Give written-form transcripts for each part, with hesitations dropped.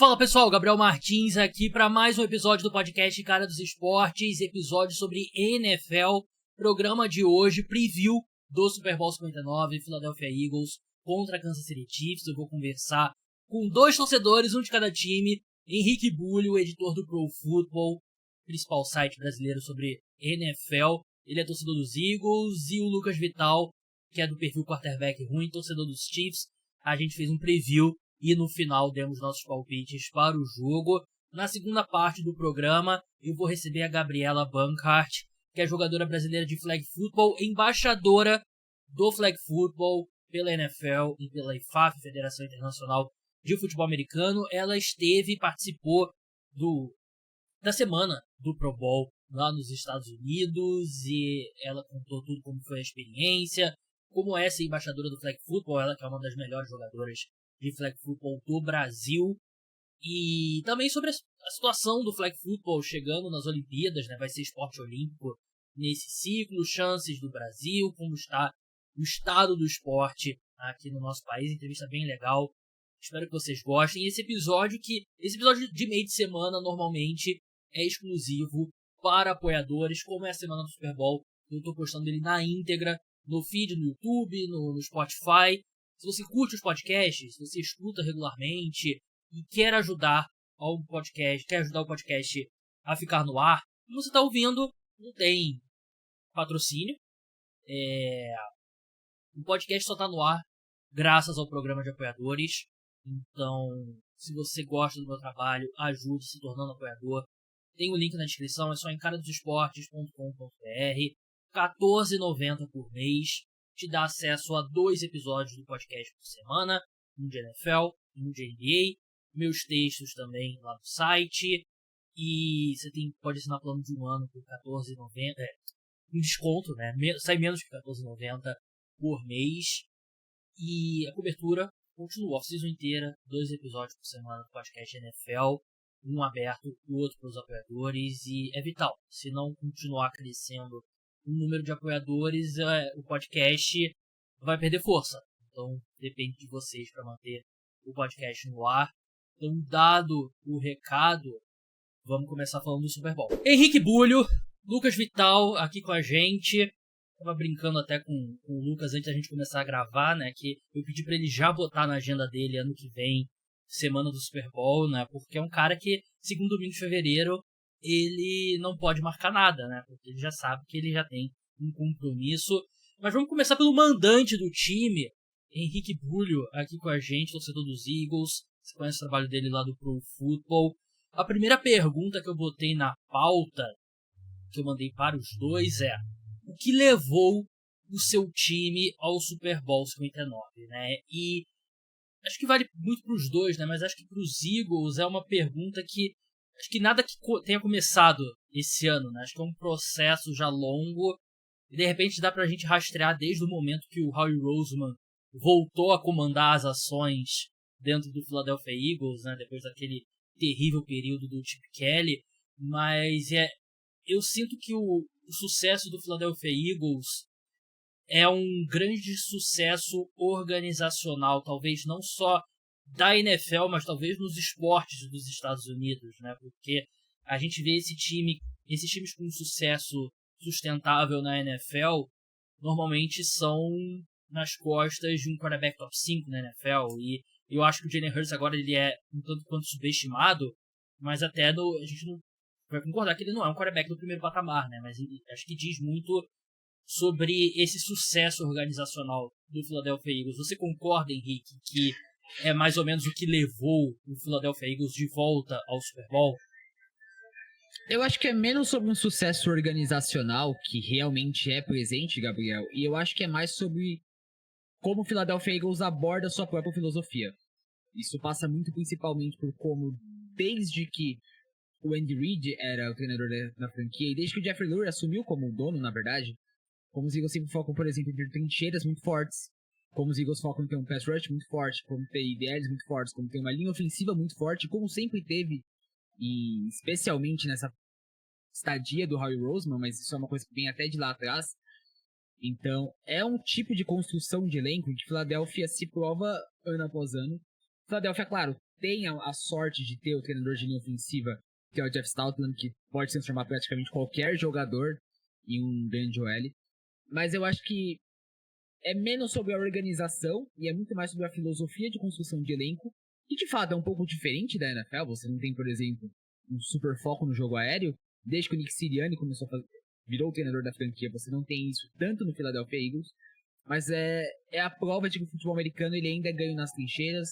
Fala pessoal, Gabriel Martins aqui para mais um episódio do podcast Cara dos Esportes, episódio sobre NFL, programa de hoje, preview do Super Bowl 59, Philadelphia Eagles contra Kansas City Chiefs. Eu vou conversar com dois torcedores, um de cada time, Henrique Bulho, editor do Pro Football, principal site brasileiro sobre NFL, ele é torcedor dos Eagles, e o Lucas Vital, que é do perfil Quarterback Ruim, torcedor dos Chiefs. A gente fez um preview e no final demos nossos palpites para o jogo. Na segunda parte do programa, eu vou receber a Gabriela Bancart, que é jogadora brasileira de flag football, embaixadora do flag football pela NFL e pela IFAF, Federação Internacional de Futebol Americano. Ela participou da semana do Pro Bowl lá nos Estados Unidos e ela contou tudo como foi a experiência, como é ser embaixadora do flag football, ela que é uma das melhores jogadoras de flag football do Brasil, e também sobre a situação do flag football chegando nas Olimpíadas, né? Vai ser esporte olímpico nesse ciclo, chances do Brasil, como está o estado do esporte aqui no nosso país. Entrevista bem legal, espero que vocês gostem. Esse episódio de meio de semana normalmente é exclusivo para apoiadores, como é a semana do Super Bowl, eu estou postando ele na íntegra no feed, no YouTube, no Spotify. Se você curte os podcasts, se você escuta regularmente e quer ajudar o podcast a ficar no ar, e você está ouvindo, não tem patrocínio. O podcast só está no ar graças ao programa de apoiadores. Então, se você gosta do meu trabalho, ajude se tornando apoiador. Tem o link na descrição, é só em caradosesportes.com.br. R$14,90 por mês. Te dá acesso a 2 episódios do podcast por semana, um de NFL e um de NBA, meus textos também lá no site, e você pode assinar plano de um ano por R$14,90, um desconto, né? Sai menos que R$14,90 por mês, e a cobertura continua, off-season inteira, 2 episódios por semana do podcast NFL, um aberto, o outro para os apoiadores, e é vital, se não continuar crescendo o número de apoiadores, o podcast vai perder força. Então, depende de vocês para manter o podcast no ar. Então, dado o recado, vamos começar falando do Super Bowl. Henrique Bulho, Lucas Vital aqui com a gente. Tava brincando até com o Lucas antes da gente começar a gravar, né? Que eu pedi para ele já botar na agenda dele ano que vem, semana do Super Bowl, né? Porque é um cara que, segundo domingo de fevereiro, ele não pode marcar nada, né? Porque ele já sabe que ele já tem um compromisso. Mas vamos começar pelo mandante do time, Henrique Bulho, aqui com a gente, torcedor dos Eagles. Você conhece o trabalho dele lá do Pro Football. A primeira pergunta que eu botei na pauta, que eu mandei para os dois, é: o que levou o seu time ao Super Bowl 59, né? E acho que vale muito para os dois, né? Mas acho que para os Eagles é uma pergunta que acho que nada que tenha começado esse ano, né? Acho que é um processo já longo e de repente dá pra gente rastrear desde o momento que o Howie Roseman voltou a comandar as ações dentro do Philadelphia Eagles, né? Depois daquele terrível período do Chip Kelly. Mas eu sinto que o sucesso do Philadelphia Eagles é um grande sucesso organizacional, talvez não só da NFL, mas talvez nos esportes dos Estados Unidos, né? Porque a gente vê esses times com sucesso sustentável na NFL, normalmente são nas costas de um quarterback top 5 na NFL, e eu acho que o Jalen Hurts agora ele é um tanto quanto subestimado, mas até a gente não vai concordar que ele não é um quarterback do primeiro patamar, né? Mas acho que diz muito sobre esse sucesso organizacional do Philadelphia Eagles. Você concorda, Henrique, que é mais ou menos o que levou o Philadelphia Eagles de volta ao Super Bowl? Eu acho que é menos sobre um sucesso organizacional, que realmente é presente, Gabriel, e eu acho que é mais sobre como o Philadelphia Eagles aborda sua própria filosofia. Isso passa muito principalmente por como, desde que o Andy Reid era o treinador da franquia, e desde que o Jeffrey Lurie assumiu como dono, na verdade, como os Eagles sempre focam, por exemplo, em ter trincheiras muito fortes, como os Eagles focam em ter um pass rush muito forte, como ter IDLs muito fortes, como ter uma linha ofensiva muito forte, como sempre teve, e especialmente nessa estadia do Howie Roseman, mas isso é uma coisa que vem até de lá atrás. Então, é um tipo de construção de elenco em que Philadelphia se prova ano após ano. Philadelphia, claro, tem a sorte de ter o treinador de linha ofensiva, que é o Jeff Stoutland, que pode transformar praticamente qualquer jogador em um grande OL. Mas eu acho que é menos sobre a organização e é muito mais sobre a filosofia de construção de elenco, que de fato é um pouco diferente da NFL. Você não tem, por exemplo, um super foco no jogo aéreo. Desde que o Nick Sirianni virou o treinador da franquia, você não tem isso tanto no Philadelphia Eagles. Mas é a prova de que o futebol americano ele ainda é ganho nas trincheiras,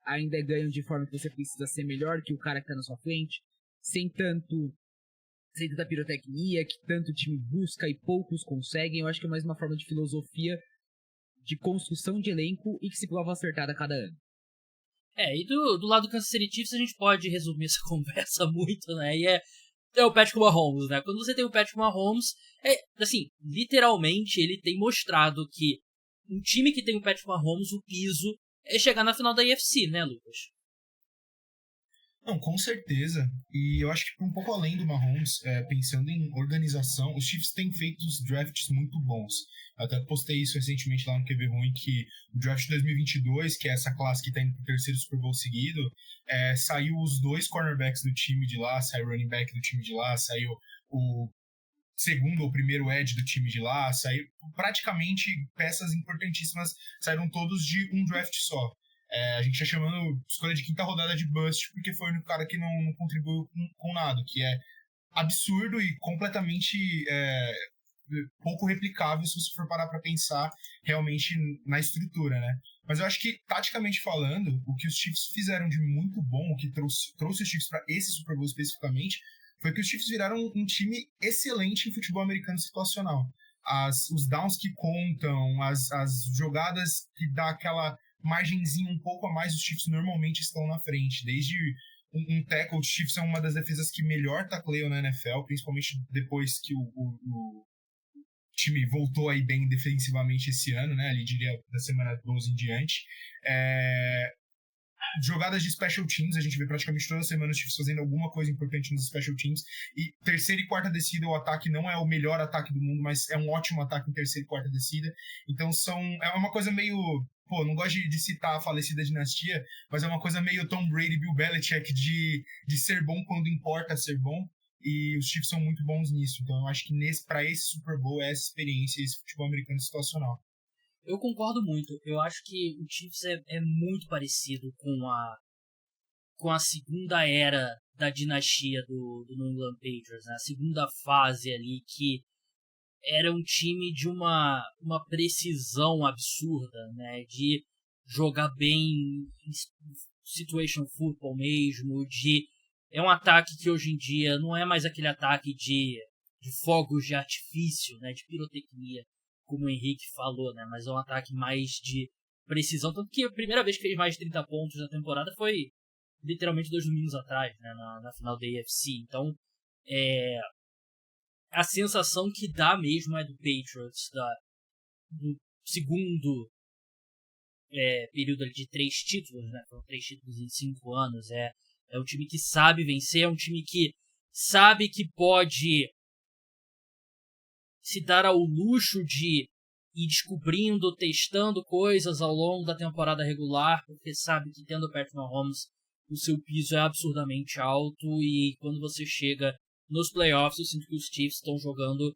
ainda é ganho de forma que você precisa ser melhor que o cara que está na sua frente, sem tanta pirotecnia que tanto time busca e poucos conseguem. Eu acho que é mais uma forma de filosofia de construção de elenco e que se prova acertada a cada ano. E do lado do Kansas City Chiefs a gente pode resumir essa conversa muito, né? E é o Patrick Mahomes, né? Quando você tem o Patrick Mahomes, assim, literalmente ele tem mostrado que um time que tem o Patrick Mahomes, o piso é chegar na final da AFC, né, Lucas? Não, com certeza. E eu acho que um pouco além do Mahomes, pensando em organização, os Chiefs têm feito os drafts muito bons. Até postei isso recentemente lá no QB Ruim, que o draft 2022, que é essa classe que está indo para o terceiro Super Bowl seguido, saiu os 2 cornerbacks do time de lá, saiu o running back do time de lá, saiu o segundo ou primeiro edge do time de lá, saiu praticamente peças importantíssimas, saíram todos de um draft só. A gente está chamando escolha de quinta rodada de bust, porque foi o único cara que não contribuiu com nada, que é absurdo e completamente pouco replicável se você for parar para pensar realmente na estrutura, né? Mas eu acho que, taticamente falando, o que os Chiefs fizeram de muito bom, o que trouxe os Chiefs para esse Super Bowl especificamente, foi que os Chiefs viraram um time excelente em futebol americano situacional. Os downs que contam, as jogadas que dá aquela margenzinha um pouco a mais, os Chiefs normalmente estão na frente. Desde um tackle, os Chiefs são uma das defesas que melhor tacleiam na NFL, principalmente depois que o time voltou aí bem defensivamente esse ano, né? Ali diria da semana 12 em diante. Jogadas de special teams, a gente vê praticamente toda semana os Chiefs fazendo alguma coisa importante nos special teams. E terceira e quarta descida, o ataque não é o melhor ataque do mundo, mas é um ótimo ataque em terceira e quarta descida. Então é uma coisa meio... Pô, não gosto de citar a falecida dinastia, mas é uma coisa meio Tom Brady, Bill Belichick, de ser bom quando importa ser bom. E os Chiefs são muito bons nisso. Então eu acho que para esse Super Bowl é essa experiência, esse futebol americano situacional. Eu concordo muito. Eu acho que o Chiefs é muito parecido com a segunda era da dinastia do New England Patriots, né? A segunda fase ali, que era um time de uma precisão absurda, né? De jogar bem em situation football mesmo, é um ataque que hoje em dia não é mais aquele ataque de fogos de artifício, né? De pirotecnia, como o Henrique falou, né? Mas é um ataque mais de precisão. Tanto que a primeira vez que fez mais de 30 pontos na temporada foi literalmente 2 domingos atrás, né? Na final da AFC. Então, a sensação que dá mesmo é do Patriots, do segundo período de 3 títulos, né? Foram 3 títulos em 5 anos. É um time que sabe vencer, é um time que sabe que pode se dar ao luxo de ir descobrindo, testando coisas ao longo da temporada regular, porque sabe que tendo o Patrick Mahomes, o seu piso é absurdamente alto, e quando você chega nos playoffs, eu sinto que os Chiefs estão jogando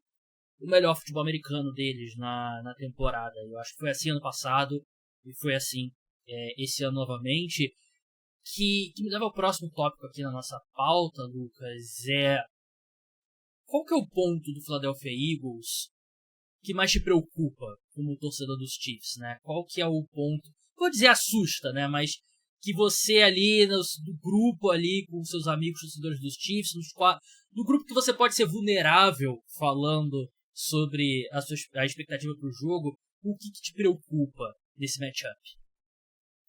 o melhor futebol americano deles na temporada. Eu acho que foi assim ano passado, e foi assim esse ano novamente. Que me leva ao próximo tópico aqui na nossa pauta, Lucas, qual que é o ponto do Philadelphia Eagles que mais te preocupa como torcedor dos Chiefs, né? Qual que é o ponto, vou dizer assusta, né? Mas que você ali no grupo ali com seus amigos torcedores dos Chiefs, no grupo que você pode ser vulnerável falando sobre a expectativa para o jogo, o que te preocupa nesse matchup?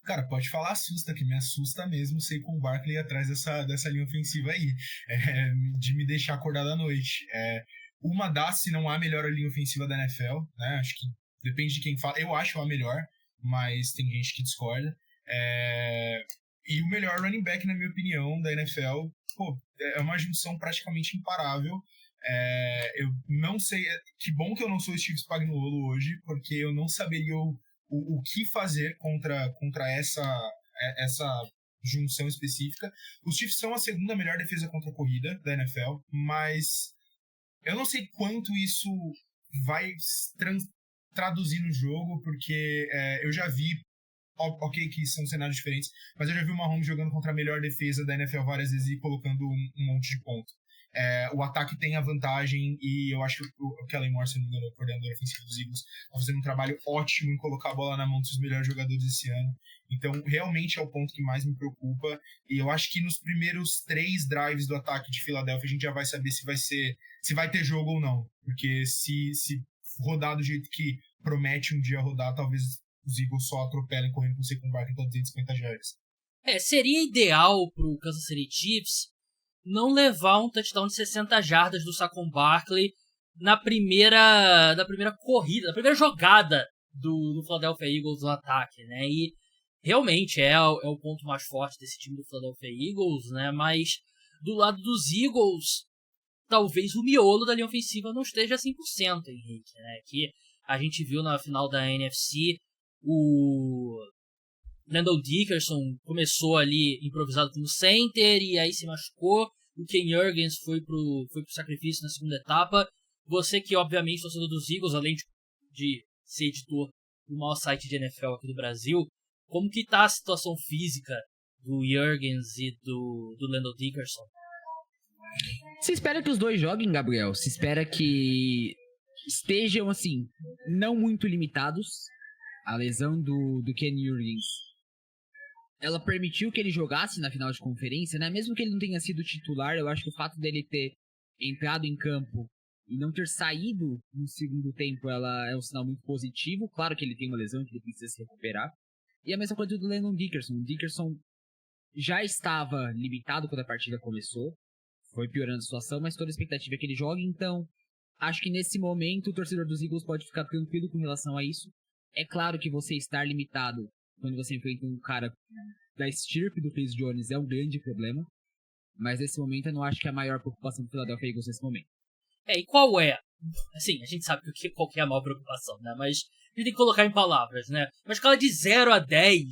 Cara, pode falar assusta, que me assusta mesmo ser com o Barkley atrás dessa linha ofensiva aí, de me deixar acordado à noite. Uma das, se não a melhor linha ofensiva da NFL, né? Acho que depende de quem fala. Eu acho a melhor, mas tem gente que discorda. E o melhor running back, na minha opinião, da NFL, é uma junção praticamente imparável. Eu não sei, que bom que eu não sou o Steve Spagnuolo hoje, porque eu não saberia o que fazer contra essa junção específica. Os Chiefs são a segunda melhor defesa contra a corrida da NFL, mas eu não sei quanto isso vai traduzir no jogo, porque eu já vi, ok que são cenários diferentes, mas eu já vi o Mahomes jogando contra a melhor defesa da NFL várias vezes e colocando um monte de ponto. O ataque tem a vantagem e eu acho que o Kellen Moore, se não me engano, o coordenador ofensivo dos Eagles, está fazendo um trabalho ótimo em colocar a bola na mão dos seus melhores jogadores esse ano. Então, realmente é o ponto que mais me preocupa. E eu acho que nos primeiros 3 drives do ataque de Filadélfia a gente já vai saber se vai ter jogo ou não. Porque se rodar do jeito que promete um dia rodar, talvez os Eagles só atropelem correndo com o Saquon Barkley para 250 jardas. Seria ideal pro Kansas City Chiefs não levar um touchdown de 60 jardas do Saquon Barkley na primeira corrida, na primeira jogada do Philadelphia Eagles no ataque, né? E realmente é o ponto mais forte desse time do Philadelphia Eagles, né? Mas do lado dos Eagles, talvez o miolo da linha ofensiva não esteja 100%, Henrique, né? Que a gente viu na final da NFC, o Landon Dickerson começou ali improvisado como center e aí se machucou. O Ken Jurgens foi pro sacrifício na segunda etapa. Você que, obviamente, torcedor dos Eagles, além de ser editor do maior site de NFL aqui do Brasil, como que tá a situação física do Jurgens e do Landon Dickerson? Se espera que os dois joguem, Gabriel. Se espera que estejam, assim, não muito limitados. A lesão do Ken Jurgens, ela permitiu que ele jogasse na final de conferência, né? Mesmo que ele não tenha sido titular, eu acho que o fato dele ter entrado em campo e não ter saído no segundo tempo, ela é um sinal muito positivo. Claro que ele tem uma lesão que ele precisa se recuperar. E a mesma coisa do Landon Dickerson. O Dickerson já estava limitado quando a partida começou. Foi piorando a situação, mas toda a expectativa é que ele jogue. Então, acho que nesse momento o torcedor dos Eagles pode ficar tranquilo com relação a isso. É claro que você estar limitado quando você enfrenta um cara da estirpe do Chris Jones é um grande problema. Mas nesse momento eu não acho que é a maior preocupação do Philadelphia Eagles nesse momento. E qual é? Assim, a gente sabe qual que é a maior preocupação, né? Mas a gente tem que colocar em palavras, né? Mas escala de 0 a 10,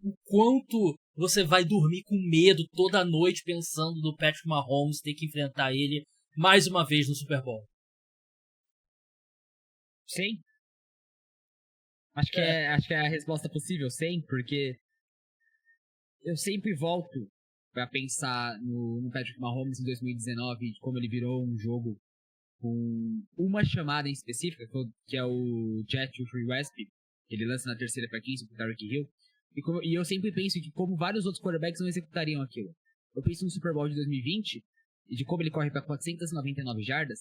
o quanto você vai dormir com medo toda noite pensando no Patrick Mahomes ter que enfrentar ele mais uma vez no Super Bowl? Sim. Acho que é a resposta possível, sim, porque eu sempre volto pra pensar no Patrick Mahomes em 2019, como ele virou um jogo com uma chamada em específica, que é o Jet to Free West, ele lança na terceira para 15 pro Tyreek Hill, e eu sempre penso que como vários outros quarterbacks não executariam aquilo. Eu penso no Super Bowl de 2020, e de como ele corre para 499 jardas,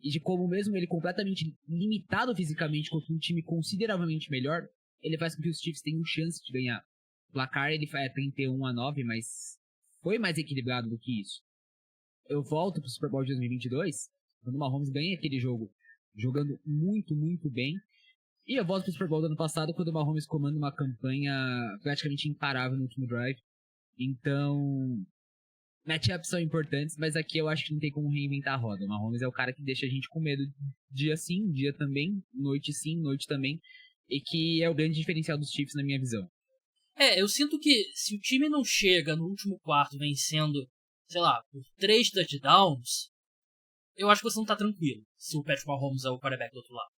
e de como mesmo ele completamente limitado fisicamente contra um time consideravelmente melhor, ele faz com que os Chiefs tenham chance de ganhar. O placar ele é 31-9, mas foi mais equilibrado do que isso. Eu volto pro Super Bowl de 2022, quando o Mahomes ganha aquele jogo, jogando muito, muito bem. E eu volto pro Super Bowl do ano passado, quando o Mahomes comanda uma campanha praticamente imparável no último drive. Então, matchups são importantes, mas aqui eu acho que não tem como reinventar a roda. O Mahomes é o cara que deixa a gente com medo dia sim, dia também, noite sim, noite também. E que é o grande diferencial dos Chiefs na minha visão. Eu sinto que se o time não chega no último quarto vencendo, sei lá, por 3 touchdowns, eu acho que você não tá tranquilo se o Patrick Mahomes é o quarterback do outro lado.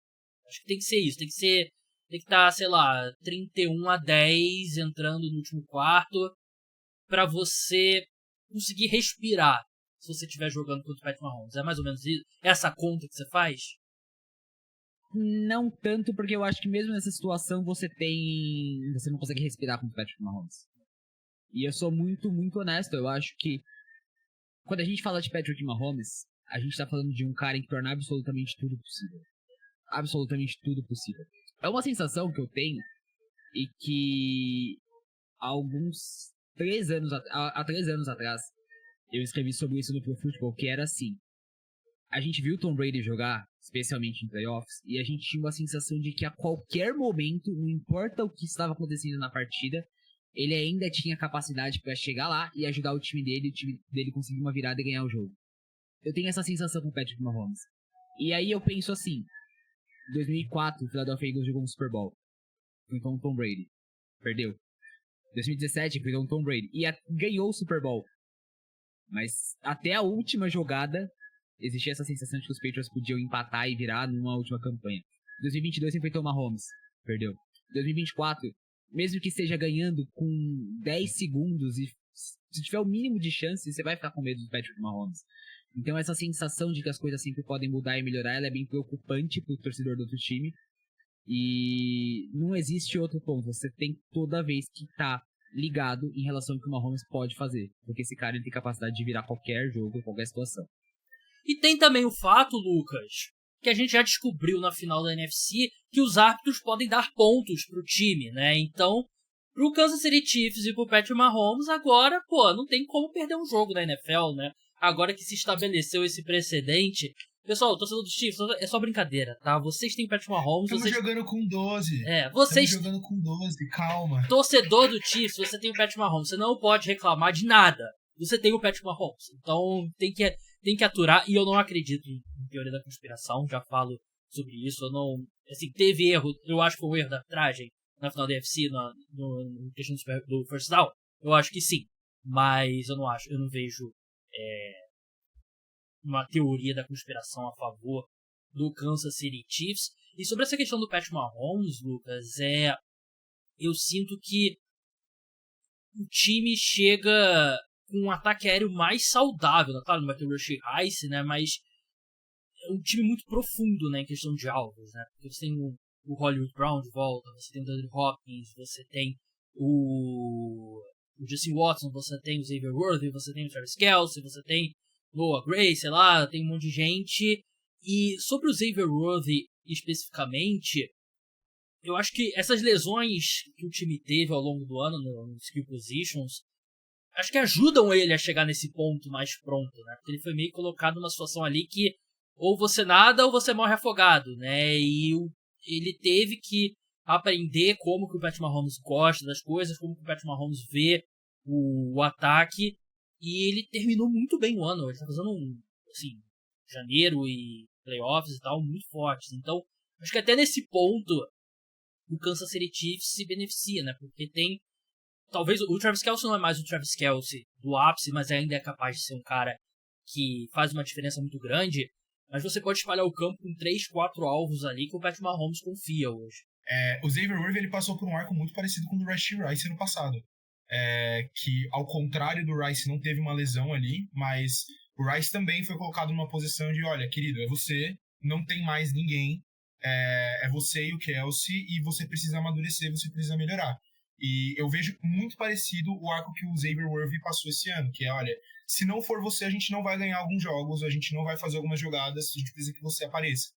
Acho que tem que ser isso, tem que estar, sei lá, 31-10 entrando no último quarto pra você conseguir respirar se você estiver jogando contra o Patrick Mahomes. É mais ou menos isso? Essa conta que você faz? Não tanto, porque eu acho que mesmo nessa situação você não consegue respirar com o Patrick Mahomes. E eu sou muito, muito honesto. Eu acho que quando a gente fala de Patrick Mahomes, a gente tá falando de um cara que torna absolutamente tudo possível. Absolutamente tudo possível. É uma sensação que eu tenho e que há 3 anos atrás eu escrevi sobre isso no Pro Football, que era assim. A gente viu o Tom Brady jogar, especialmente em playoffs, e a gente tinha uma sensação de que a qualquer momento, não importa o que estava acontecendo na partida, ele ainda tinha capacidade para chegar lá e ajudar o time dele conseguir uma virada e ganhar o jogo. Eu tenho essa sensação com o Patrick Mahomes. E aí eu penso assim, 2004, o Philadelphia Eagles jogou um Super Bowl. Então o Tom Brady perdeu. 2017 virou um Tom Brady e ganhou o Super Bowl. Mas até a última jogada existia essa sensação de que os Patriots podiam empatar e virar numa última campanha. 2022 enfrentou o Mahomes, perdeu. 2024, mesmo que esteja ganhando com 10 segundos e se tiver o mínimo de chance, você vai ficar com medo do Patrick Mahomes. Então essa sensação de que as coisas sempre podem mudar e melhorar, ela é bem preocupante pro torcedor do outro time. E não existe outro ponto. Você tem toda vez que tá ligado em relação ao que o Mahomes pode fazer. Porque esse cara ele tem capacidade de virar qualquer jogo, qualquer situação. E tem também o fato, Lucas, que a gente já descobriu na final da NFC, que os árbitros podem dar pontos pro time, né? Então, pro Kansas City Chiefs e pro Patrick Mahomes, agora, não tem como perder um jogo na NFL, né? Agora que se estabeleceu esse precedente. Pessoal, o torcedor dos Chiefs, é só brincadeira, tá? Vocês têm Patrick Mahomes. Estamos jogando com 12. Vocês. Estamos jogando com 12, calma. Torcedor do Chiefs, você tem o Patrick Mahomes. Você não pode reclamar de nada. Você tem o Patrick Mahomes. Então tem que aturar. E eu não acredito em teoria da conspiração. Já falo sobre isso. Eu não. Assim, teve erro. Eu acho que foi um erro da arbitragem na final da UFC, no questão do first down. Eu acho que sim. Mas eu não acho. Eu não vejo. Uma teoria da conspiração a favor do Kansas City Chiefs. E sobre essa questão do Patrick Mahomes, Lucas, eu sinto que o time chega com um ataque aéreo mais saudável, né? Claro, não vai ter o Rashee Rice, né? Mas é um time muito profundo, né, em questão de alvos, né? Porque você tem o Hollywood Brown de volta, você tem o DeAndre Hopkins, você tem o Justin Watson, você tem o Xavier Worthy, você tem o Travis Kelce, você tem Noah Gray, sei lá, tem um monte de gente. E sobre o Xavier Worthy especificamente, eu acho que essas lesões que o time teve ao longo do ano nos skill positions, acho que ajudam ele a chegar nesse ponto mais pronto, né? Porque ele foi meio colocado numa situação ali que ou você nada ou você morre afogado, né? E ele teve que aprender como que o Patrick Mahomes gosta das coisas, como que o Patrick Mahomes vê o ataque. E ele terminou muito bem o ano. Ele tá fazendo janeiro e playoffs e tal, muito fortes. Então, acho que até nesse ponto, o Kansas City Chiefs se beneficia, né? Porque tem... Talvez o Travis Kelce não é mais o Travis Kelce do ápice, mas ainda é capaz de ser um cara que faz uma diferença muito grande. Mas você pode espalhar o campo com 3, 4 alvos ali que o Patrick Mahomes confia hoje. O Xavier Worthy, ele passou por um arco muito parecido com o do Rashee Rice no passado. Que, ao contrário do Rice, não teve uma lesão ali, mas o Rice também foi colocado numa posição de, olha, querido, é você, não tem mais ninguém, é você e o Kelce, e você precisa amadurecer, você precisa melhorar. E eu vejo muito parecido o arco que o Xavier Worthy passou esse ano, que é, olha, se não for você, a gente não vai ganhar alguns jogos, a gente não vai fazer algumas jogadas, a gente precisa que você apareça.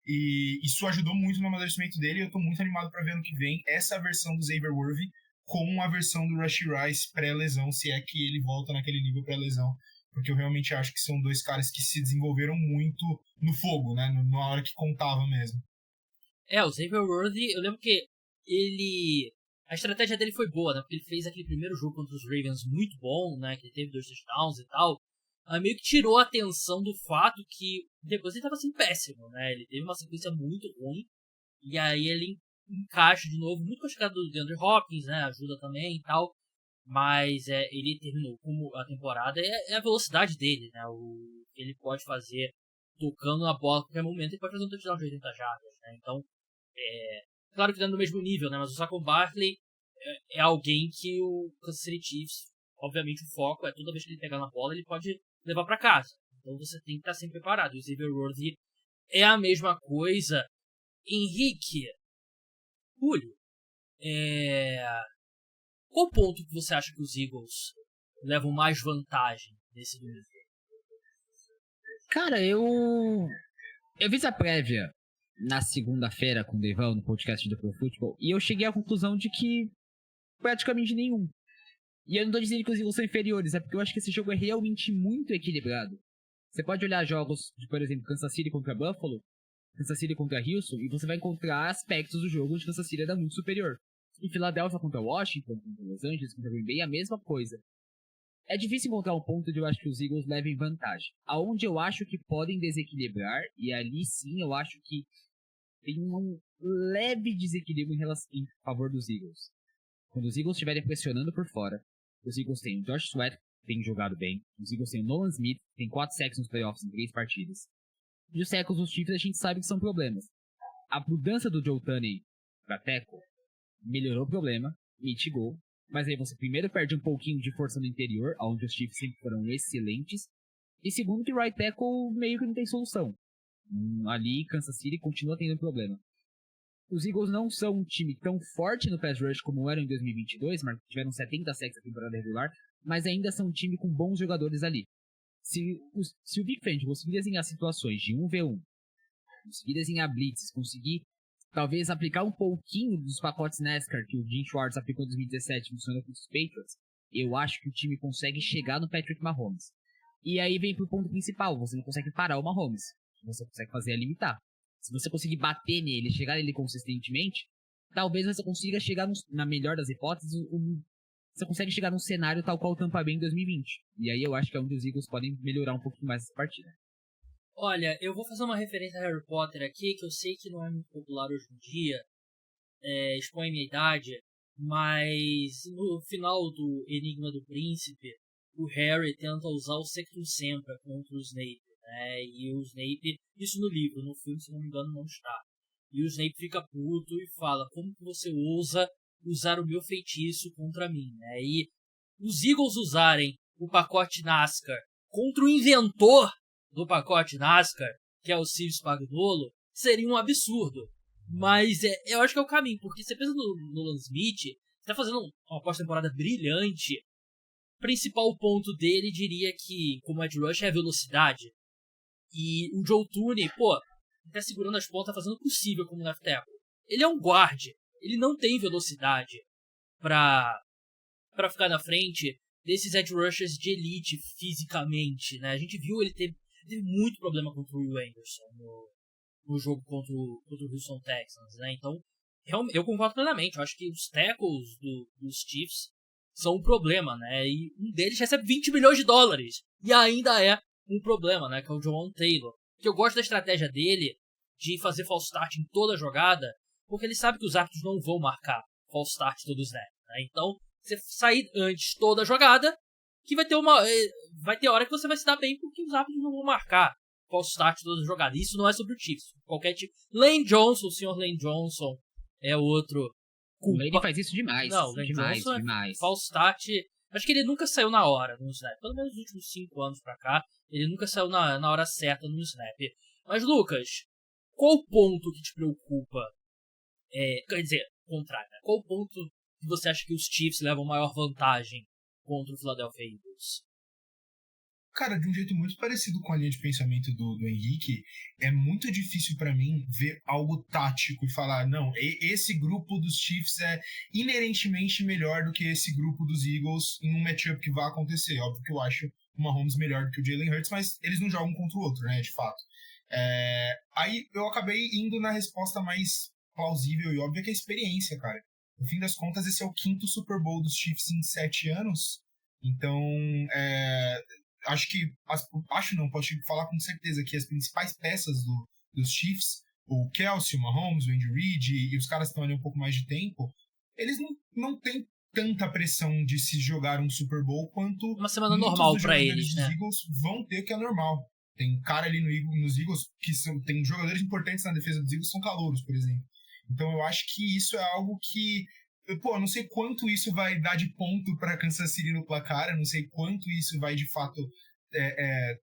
E isso ajudou muito no amadurecimento dele, e eu tô muito animado para ver ano que vem essa versão do Xavier Worthy com a versão do Rashee Rice pré-lesão, se é que ele volta naquele nível pré-lesão, porque eu realmente acho que são dois caras que se desenvolveram muito no fogo, né, na hora que contava mesmo. O Xavier Worthy, eu lembro que a estratégia dele foi boa, né, porque ele fez aquele primeiro jogo contra os Ravens muito bom, né, que ele teve 2 touchdowns e tal, meio que tirou a atenção do fato que depois ele tava assim péssimo, né, ele teve uma sequência muito ruim, e aí ele encaixa de novo, muito com a chegada do DeAndre Hopkins, né, ajuda também e tal, mas ele terminou como a temporada, é a velocidade dele, né, o que ele pode fazer tocando na bola a qualquer momento, ele pode fazer um touchdown de 80 jardas, né, então, claro que tá no mesmo nível, né, mas o Saquon Barkley é alguém que o Kansas City Chiefs, obviamente o foco é toda vez que ele pegar na bola, ele pode levar para casa, então você tem que estar sempre preparado, e o Xavier Worthy é a mesma coisa. Henrique, Julio, qual ponto que você acha que os Eagles levam mais vantagem nesse domingo? Cara, eu fiz a prévia na segunda-feira com o Devão no podcast do Pro Football e eu cheguei à conclusão de que praticamente nenhum. E eu não tô dizendo que os Eagles são inferiores, é porque eu acho que esse jogo é realmente muito equilibrado. Você pode olhar jogos de, por exemplo, Kansas City contra Buffalo, Kansas City contra Houston, e você vai encontrar aspectos do jogo onde Kansas City era muito superior. Em Filadélfia contra Washington, contra Los Angeles, contra Green Bay, a mesma coisa. É difícil encontrar um ponto onde eu acho que os Eagles levem vantagem. Aonde eu acho que podem desequilibrar, e ali sim eu acho que tem um leve desequilíbrio em favor dos Eagles. quando os Eagles estiverem pressionando por fora, os Eagles têm o Josh Sweat, que tem jogado bem, os Eagles têm o Nolan Smith, que tem 4 sacks nos playoffs em 3 partidas. E os tackles dos Chiefs a gente sabe que são problemas. A mudança do Joe Tunney pra tackle melhorou o problema, mitigou, mas aí você primeiro perde um pouquinho de força no interior, onde os Chiefs sempre foram excelentes, e segundo que o right tackle meio que não tem solução. Ali, Kansas City continua tendo problema. Os Eagles não são um time tão forte no pass rush como eram em 2022, mas tiveram 70 sacks na temporada regular, mas ainda são um time com bons jogadores ali. Se o Vic Fangio conseguir desenhar situações de 1v1, conseguir desenhar blitzes, conseguir talvez aplicar um pouquinho dos pacotes NASCAR que o Jim Schwartz aplicou em 2017 funcionando com os Patriots, eu acho que o time consegue chegar no Patrick Mahomes. E aí vem pro ponto principal, você não consegue parar o Mahomes, você consegue fazer é limitar. Se você conseguir bater nele, chegar nele consistentemente, talvez você consiga chegar, na melhor das hipóteses, você consegue chegar num cenário tal qual o Tampa Bay em 2020. E aí eu acho que é onde os Eagles podem melhorar um pouquinho mais essa partida. Olha, eu vou fazer uma referência a Harry Potter aqui, que eu sei que não é muito popular hoje em dia, expõe minha idade, mas no final do Enigma do Príncipe, o Harry tenta usar o Sectum Sempra contra o Snape, né? E o Snape, isso no livro, no filme, se não me engano, não está. E o Snape fica puto e fala, como que você ousa usar o meu feitiço contra mim, né? E os Eagles usarem o pacote NASCAR contra o inventor do pacote NASCAR, que é o Steve Spagnuolo, seria um absurdo. Mas eu acho que é o caminho, porque você pensa no Nolan Smith, você tá fazendo uma pós-temporada brilhante. O principal ponto dele, diria que, como Edge Rush, é a velocidade. E o Joe Thuney, tá segurando as pontas, tá fazendo o possível como left tackle. Ele é um guard, ele não tem velocidade pra ficar na frente desses edge rushers de elite fisicamente, né? A gente viu ele teve muito problema contra o Will Anderson no jogo contra o Houston Texans, né? Então, eu concordo plenamente. Eu acho que os tackles dos Chiefs são um problema, né? E um deles recebe $20 milhões e ainda é um problema, né? Que é o Jawan Taylor. Que eu gosto da estratégia dele de fazer false start em toda a jogada, porque ele sabe que os árbitros não vão marcar false start todo o snap, né? Então, você sair antes toda a jogada, que vai ter hora que você vai se dar bem porque os árbitros não vão marcar false start toda a jogada. Isso não é sobre o Chiefs. Qualquer tipo. Lane Johnson, o senhor Lane Johnson é outro. O Lane faz isso demais. Não, Lane Johnson demais. False start. Acho que ele nunca saiu na hora no snap. Pelo menos nos últimos 5 anos pra cá, ele nunca saiu na hora certa no snap. Mas, Lucas, qual o ponto que te preocupa? Quer dizer, contrário, né? Qual o ponto que você acha que os Chiefs levam maior vantagem contra o Philadelphia Eagles? Cara, de um jeito muito parecido com a linha de pensamento do Henrique, é muito difícil pra mim ver algo tático e falar, não, esse grupo dos Chiefs é inerentemente melhor do que esse grupo dos Eagles em um matchup que vai acontecer. Óbvio que eu acho o Mahomes melhor do que o Jalen Hurts, mas eles não jogam contra o outro, né, de fato. Aí eu acabei indo na resposta mais plausível e óbvia, que é a experiência, cara. No fim das contas, esse é o 5º Super Bowl dos Chiefs em 7 anos. Então, posso falar com certeza que as principais peças dos Chiefs, o Kelce, o Mahomes, o Andy Reid e os caras que estão ali um pouco mais de tempo, eles não têm tanta pressão de se jogar um Super Bowl quanto uma semana normal para eles, dos né? Eagles vão ter, que é normal. Tem cara ali nos Eagles que tem jogadores importantes na defesa dos Eagles que são calouros, por exemplo. Então eu acho que isso é algo que, eu não sei quanto isso vai dar de ponto para Kansas City no placar, eu não sei quanto isso vai de fato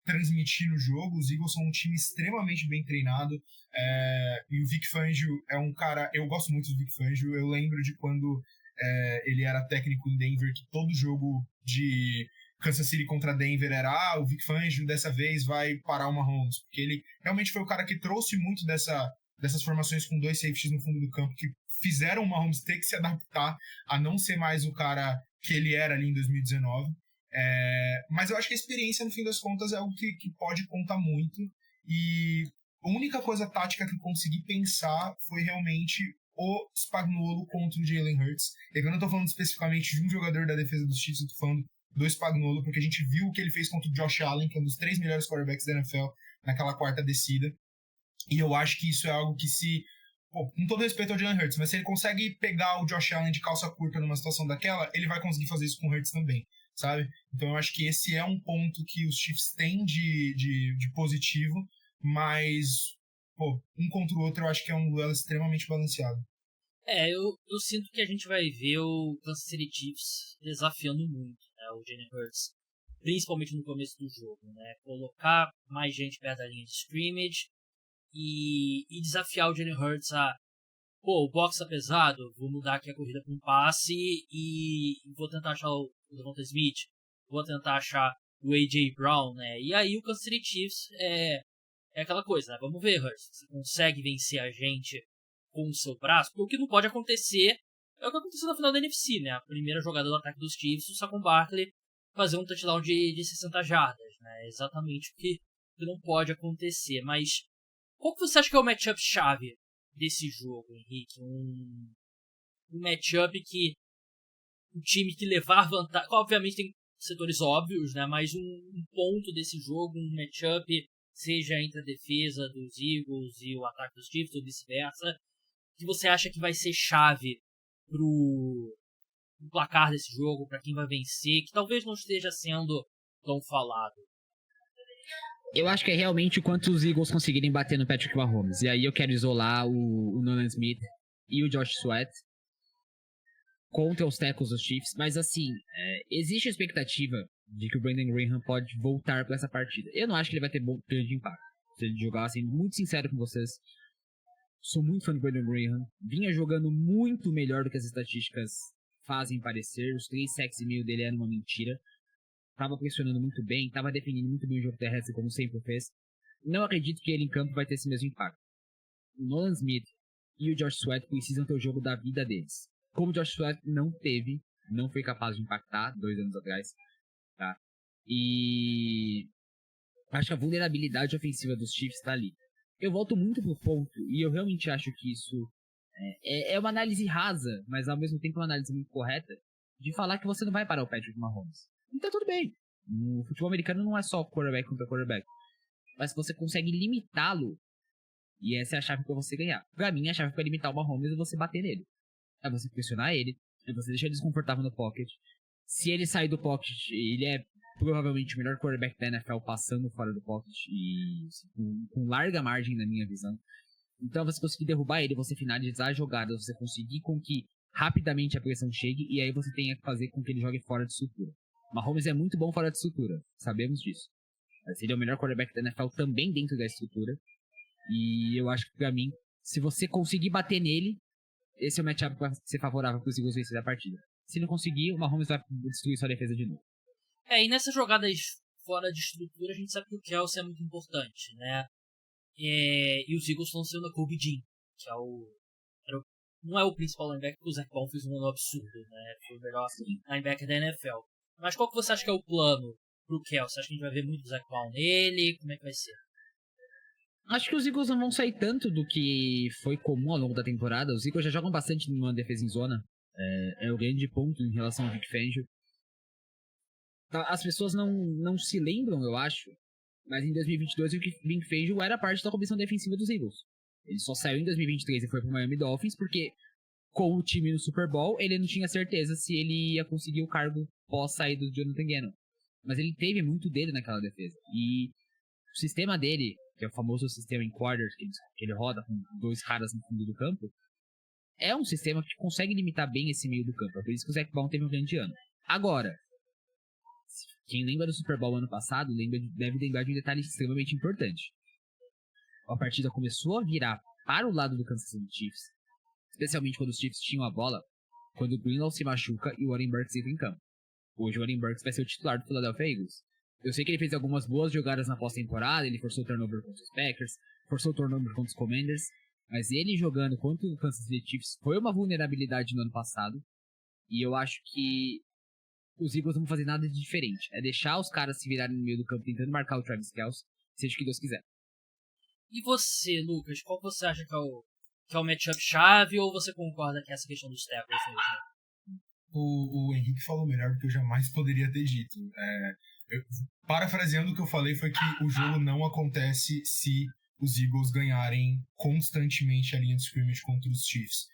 transmitir no jogo. Os Eagles são um time extremamente bem treinado, e o Vic Fangio é um cara, eu gosto muito do Vic Fangio. Eu lembro de quando ele era técnico em Denver, que todo jogo de Kansas City contra Denver era o Vic Fangio dessa vez vai parar o Mahomes, porque ele realmente foi o cara que trouxe muito dessas formações com 2 safeties no fundo do campo, que fizeram o Mahomes ter que se adaptar a não ser mais o cara que ele era ali em 2019. Mas eu acho que a experiência, no fim das contas, é algo que pode contar muito, e a única coisa tática que eu consegui pensar foi realmente o Spagnuolo contra o Jalen Hurts. Eu não tô falando especificamente de um jogador da defesa dos Chiefs, eu tô falando do Spagnuolo, porque a gente viu o que ele fez contra o Josh Allen, que é um dos 3 melhores quarterbacks da NFL naquela 4ª descida. E eu acho que isso é algo que, se pô, com todo respeito ao Jalen Hurts, mas se ele consegue pegar o Josh Allen de calça curta numa situação daquela, ele vai conseguir fazer isso com o Hurts também, sabe? Então eu acho que esse é um ponto que os Chiefs têm de positivo, mas, pô, um contra o outro eu acho que é um duelo extremamente balanceado. Eu sinto que a gente vai ver o Kansas City Chiefs desafiando muito, né, o Jalen Hurts, principalmente no começo do jogo, né? Colocar mais gente perto da linha de scrimmage e desafiar o Jalen Hurts a, pô, o box tá pesado, vou mudar aqui a corrida para um passe e vou tentar achar o Devonta Smith, vou tentar achar o A.J. Brown, né? E aí o Kansas City Chiefs é aquela coisa, né? Vamos ver, Hurts, você consegue vencer a gente com o seu braço? Porque o que não pode acontecer é o que aconteceu na final da NFC, né? A primeira jogada do ataque dos Chiefs, o Saquon Barkley fazer um touchdown de 60 jardas, né? Exatamente o que não pode acontecer. Mas qual que você acha que é o matchup chave desse jogo, Henrique? Um matchup que um time que levar vantagem... Obviamente tem setores óbvios, né? Mas um ponto desse jogo, um matchup, seja entre a defesa dos Eagles e o ataque dos Chiefs, ou vice-versa, que você acha que vai ser chave pro placar desse jogo, para quem vai vencer, que talvez não esteja sendo tão falado? Eu acho que é realmente o quanto os Eagles conseguirem bater no Patrick Mahomes. E aí eu quero isolar o Nolan Smith e o Josh Sweat contra os tackles dos Chiefs. Mas assim, existe a expectativa de que o Brandon Graham pode voltar para essa partida. Eu não acho que ele vai ter grande impacto. Se ele jogar assim, muito sincero com vocês, sou muito fã do Brandon Graham. Vinha jogando muito melhor do que as estatísticas fazem parecer. Os 3 sacks e meio dele eram uma mentira. Tava pressionando muito bem, tava definindo muito bem o jogo terrestre, como sempre fez. Não acredito que ele em campo vai ter esse mesmo impacto. O Nolan Smith e o Josh Sweat precisam ter o jogo da vida deles. Como o Josh Sweat não teve, não foi capaz de impactar 2 anos atrás, tá? E acho que a vulnerabilidade ofensiva dos Chiefs tá ali. Eu volto muito pro ponto, e eu realmente acho que isso é uma análise rasa, mas ao mesmo tempo uma análise muito correta, de falar que você não vai parar o Patrick Mahomes. Então tudo bem. No futebol americano não é só quarterback contra quarterback. Mas você consegue limitá-lo, e essa é a chave pra você ganhar. Pra mim, a chave pra limitar o Mahomes é você bater nele. É você pressionar ele, é você deixar ele desconfortável no pocket. Se ele sair do pocket, ele é provavelmente o melhor quarterback da NFL passando fora do pocket e com larga margem na minha visão. Então você conseguir derrubar ele, você finalizar a jogada, você conseguir com que rapidamente a pressão chegue e aí você tenha que fazer com que ele jogue fora de estrutura. Mahomes é muito bom fora de estrutura, sabemos disso. Mas ele é o melhor quarterback da NFL também dentro da estrutura. E eu acho que pra mim, se você conseguir bater nele, esse é o matchup pra ser favorável pros Eagles vencer a partida. Se não conseguir, o Mahomes vai destruir sua defesa de novo. E nessas jogadas fora de estrutura, a gente sabe que o Kelce é muito importante, né? E os Eagles estão sendo a Kobe Dean, que não é o principal linebacker, porque o Zach Baum fez um ano absurdo, né? Foi o melhor linebacker da NFL. Mas qual que você acha que é o plano pro Kelce? Acha que a gente vai ver muito do Zach Baum nele? Como é que vai ser? Acho que os Eagles não vão sair tanto do que foi comum ao longo da temporada. Os Eagles já jogam bastante numa defesa em zona. É o grande ponto em relação ao Vic Fangio. As pessoas não se lembram, eu acho, mas em 2022 o Vic Fangio era parte da comissão defensiva dos Eagles. Ele só saiu em 2023 e foi pro Miami Dolphins porque, com o time no Super Bowl, ele não tinha certeza se ele ia conseguir o cargo pós-saída do Jonathan Gannon. Mas ele teve muito dele naquela defesa. E o sistema dele, que é o famoso sistema em quarters, que ele roda com 2 caras no fundo do campo, é um sistema que consegue limitar bem esse meio do campo. É por isso que o Zach Baum teve um grande ano. Agora, quem lembra do Super Bowl ano passado, deve lembrar de um detalhe extremamente importante. A partida começou a virar para o lado do Kansas City Chiefs, especialmente quando os Chiefs tinham a bola, quando o Greenlaw se machuca e o Warren Burks entra em campo. Hoje o Warren Burks vai ser o titular do Philadelphia Eagles. Eu sei que ele fez algumas boas jogadas na pós-temporada, ele forçou o turnover contra os Packers, forçou o turnover contra os Commanders, mas ele jogando contra o Kansas City Chiefs foi uma vulnerabilidade no ano passado, e eu acho que os Eagles não vão fazer nada de diferente. É deixar os caras se virarem no meio do campo tentando marcar o Travis Kelce, seja o que Deus quiser. E você, Lucas, qual você acha que é o matchup chave, ou você concorda que essa questão dos tackles mesmo? O Henrique falou melhor do que eu jamais poderia ter dito. Parafraseando o que eu falei, foi que o jogo não acontece se os Eagles ganharem constantemente a linha de scrimmage contra os Chiefs.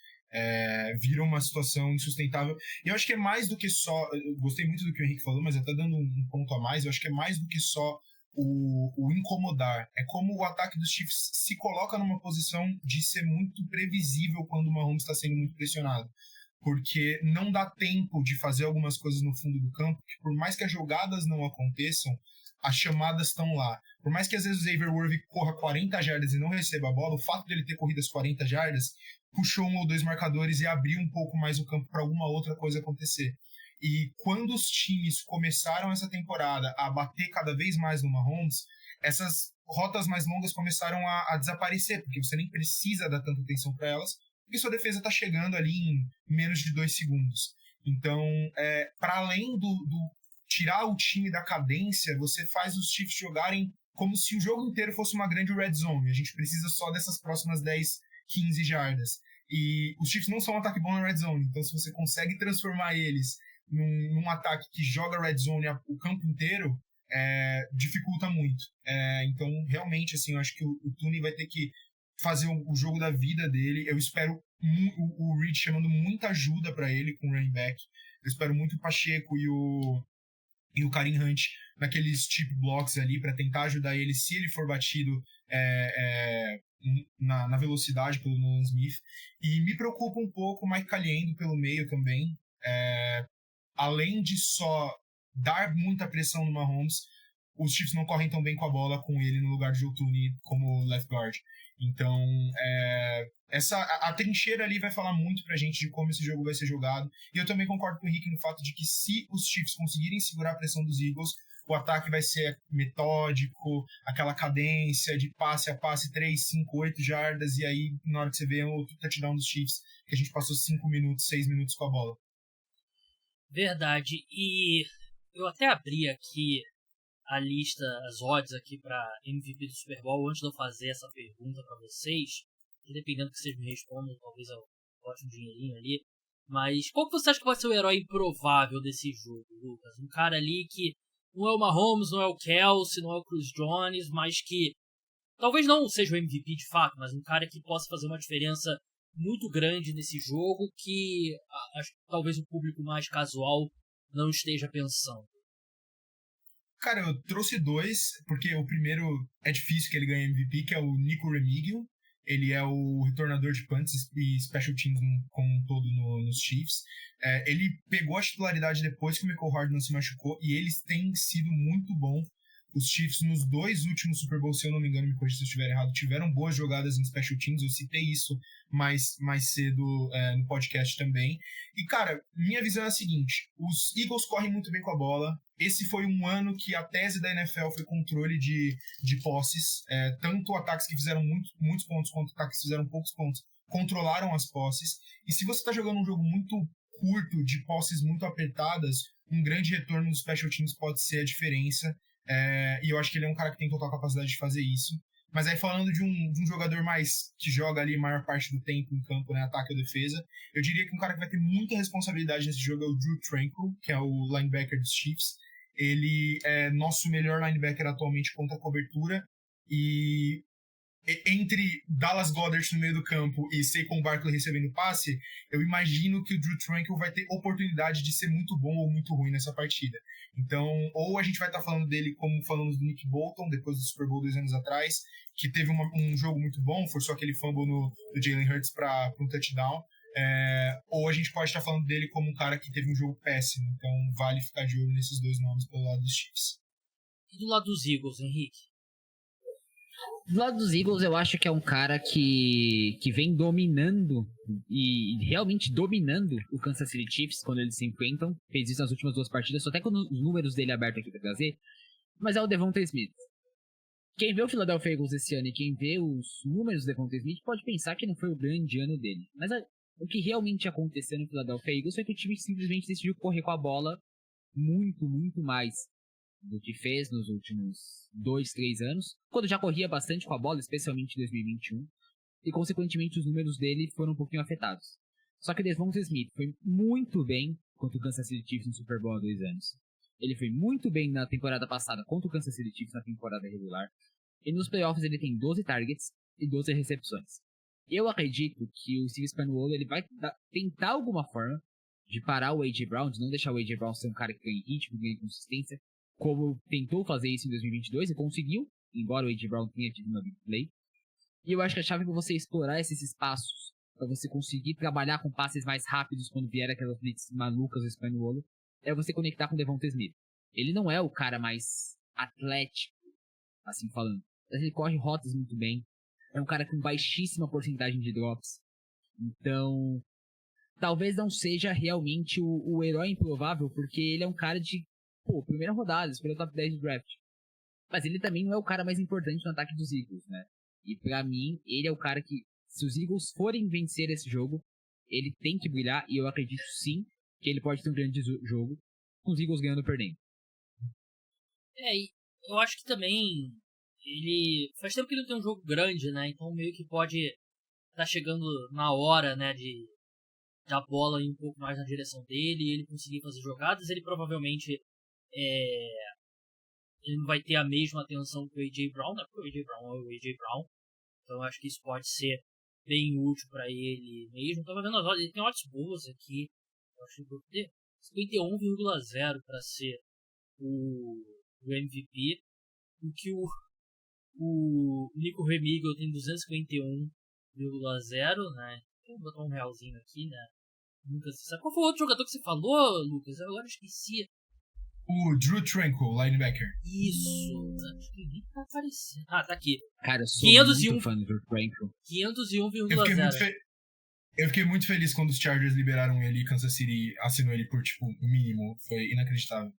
Vira uma situação insustentável. E eu acho que é mais do que só... Eu gostei muito do que o Henrique falou, mas até dando um ponto a mais, eu acho que é mais do que só o incomodar. É como o ataque dos Chiefs se coloca numa posição de ser muito previsível quando o Mahomes está sendo muito pressionado. Porque não dá tempo de fazer algumas coisas no fundo do campo, que por mais que as jogadas não aconteçam, as chamadas estão lá. Por mais que às vezes o Xavier Worthy corra 40 jardas e não receba a bola, o fato dele ter corrido as 40 jardas puxou 1 ou 2 marcadores e abriu um pouco mais o campo para alguma outra coisa acontecer. E quando os times começaram essa temporada a bater cada vez mais no Mahomes, essas rotas mais longas começaram a desaparecer, porque você nem precisa dar tanta atenção para elas, porque sua defesa está chegando ali em menos de 2 segundos. Então, para além do tirar o time da cadência, você faz os Chiefs jogarem como se o jogo inteiro fosse uma grande red zone. A gente precisa só dessas próximas 10, 15 jardas. E os Chiefs não são um ataque bom na red zone, então se você consegue transformar eles num ataque que joga red zone o campo inteiro, dificulta muito. Então, realmente, assim, eu acho que o Toney vai ter que fazer o jogo da vida dele. Eu espero o Reed chamando muita ajuda para ele com o running back. Eu espero muito o Pacheco e o Kareem Hunt naqueles chip blocks ali para tentar ajudar ele se ele for batido na velocidade pelo Nolan Smith. E me preocupa um pouco o Mike Caliendo pelo meio também. Além de só dar muita pressão no Mahomes, os Chiefs não correm tão bem com a bola com ele no lugar de Joe Toney como left guard. Então, a trincheira ali vai falar muito pra gente de como esse jogo vai ser jogado. E eu também concordo com o Rick no fato de que se os Chiefs conseguirem segurar a pressão dos Eagles, o ataque vai ser metódico, aquela cadência de passe a passe, 3, 5, 8 jardas, e aí na hora que você vê outro touchdown dos Chiefs, que a gente passou 5 minutos, 6 minutos com a bola. Verdade. E eu até abri aqui a lista, as odds aqui para MVP do Super Bowl antes de eu fazer essa pergunta para vocês. E dependendo do que vocês me respondam, talvez eu bote um dinheirinho ali. Mas qual que você acha que vai ser o herói improvável desse jogo, Lucas? Um cara ali que não é o Mahomes, não é o Kelce, não é o Chris Jones, mas que talvez não seja o MVP de fato, mas um cara que possa fazer uma diferença muito grande nesse jogo que acho que talvez o público mais casual não esteja pensando. Cara, eu trouxe 2, porque o primeiro é difícil que ele ganhe MVP, que é o Nico Remigio. Ele é o retornador de punts e special teams como um todo nos Chiefs. Ele pegou a titularidade depois que o Michael Hardman se machucou, e eles têm sido muito bom. Os Chiefs, nos 2 últimos Super Bowls, se eu não me engano, me corrija se eu estiver errado, tiveram boas jogadas em special teams. Eu citei isso mais cedo no podcast também. E, cara, minha visão é a seguinte: os Eagles correm muito bem com a bola. Esse foi um ano que a tese da NFL foi controle de posses. Tanto ataques que fizeram muitos pontos quanto ataques que fizeram poucos pontos controlaram as posses. E se você está jogando um jogo muito curto, de posses muito apertadas, um grande retorno dos special teams pode ser a diferença. E eu acho que ele é um cara que tem total capacidade de fazer isso. Mas aí falando de um jogador mais que joga ali a maior parte do tempo em campo, né, ataque ou defesa, eu diria que um cara que vai ter muita responsabilidade nesse jogo é o Drew Tranquil, que é o linebacker dos Chiefs. Ele é nosso melhor linebacker atualmente contra a cobertura, e entre Dallas Goedert no meio do campo e Saquon Barkley recebendo passe, eu imagino que o Drew Tranquil vai ter oportunidade de ser muito bom ou muito ruim nessa partida. Então, ou a gente vai estar falando dele como falamos do Nick Bolton, depois do Super Bowl 2 anos atrás, que teve um jogo muito bom, forçou aquele fumble do Jalen Hurts para um touchdown, ou a gente pode estar falando dele como um cara que teve um jogo péssimo. Então, vale ficar de olho nesses 2 nomes pelo lado dos Chiefs. E do lado dos Eagles, Henrique? Do lado dos Eagles, eu acho que é um cara que vem dominando e realmente dominando o Kansas City Chiefs quando eles se enfrentam. Fez isso nas últimas 2 partidas, só até com os números dele abertos aqui pra trazer. Mas é o Devonta Smith. Quem vê o Philadelphia Eagles esse ano e quem vê os números do Devonta Smith pode pensar que não foi o grande ano dele. Mas o que realmente aconteceu no Philadelphia Eagles foi que o time simplesmente decidiu correr com a bola muito, muito mais do que fez nos últimos 2, 3 anos, quando já corria bastante com a bola, especialmente em 2021, e consequentemente os números dele foram um pouquinho afetados. Só que o Devonta Smith foi muito bem contra o Kansas City Chiefs no Super Bowl há 2 anos. Ele foi muito bem na temporada passada contra o Kansas City Chiefs na temporada regular. E nos playoffs ele tem 12 targets e 12 recepções. Eu acredito que o Steve Spagnuolo ele vai tentar alguma forma de parar o A.J. Brown, de não deixar o A.J. Brown ser um cara que ganhe ritmo, ganhe consistência, como tentou fazer isso em 2022 e conseguiu, embora o A.J. Brown tenha tido uma big play. E eu acho que a chave para você explorar esses espaços, para você conseguir trabalhar com passes mais rápidos quando vier aquelas blitz malucas do Spagnuolo, é você conectar com o Devonta Smith. Ele não é o cara mais atlético, assim falando, mas ele corre rotas muito bem. É um cara com baixíssima porcentagem de drops. Então, talvez não seja realmente o herói improvável, porque ele é um cara de, primeira rodada, escolheu o top 10 do draft. Mas ele também não é o cara mais importante no ataque dos Eagles, né? E pra mim, ele é o cara que, se os Eagles forem vencer esse jogo, ele tem que brilhar, e eu acredito sim que ele pode ter um grande jogo, com os Eagles ganhando ou perdendo. E eu acho que também ele faz tempo que ele não tem um jogo grande, né? Então meio que pode estar chegando na hora, né, de a bola ir um pouco mais na direção dele e ele conseguir fazer jogadas. Ele provavelmente ele não vai ter a mesma atenção que o A.J. Brown, né? Porque o A.J. Brown é o A.J. Brown. Então eu acho que isso pode ser bem útil para ele mesmo. Tava vendo as odds, ele tem odds boas aqui. Eu acho que vou ter 51,0 para ser o MVP. O que o Nico Remigio tem 251,0, né? Vou botar um realzinho aqui, né? Nunca se sabe. Qual foi o outro jogador que você falou, Lucas? Eu agora esqueci. O Drew Tranquil, linebacker. Isso. Acho que nem tá aparecendo. Ah, tá aqui. Cara, eu sou 501, muito fã do Drew Tranquil. 501,0. Eu fiquei muito feliz quando os Chargers liberaram ele e Kansas City assinou ele por, mínimo. Foi inacreditável.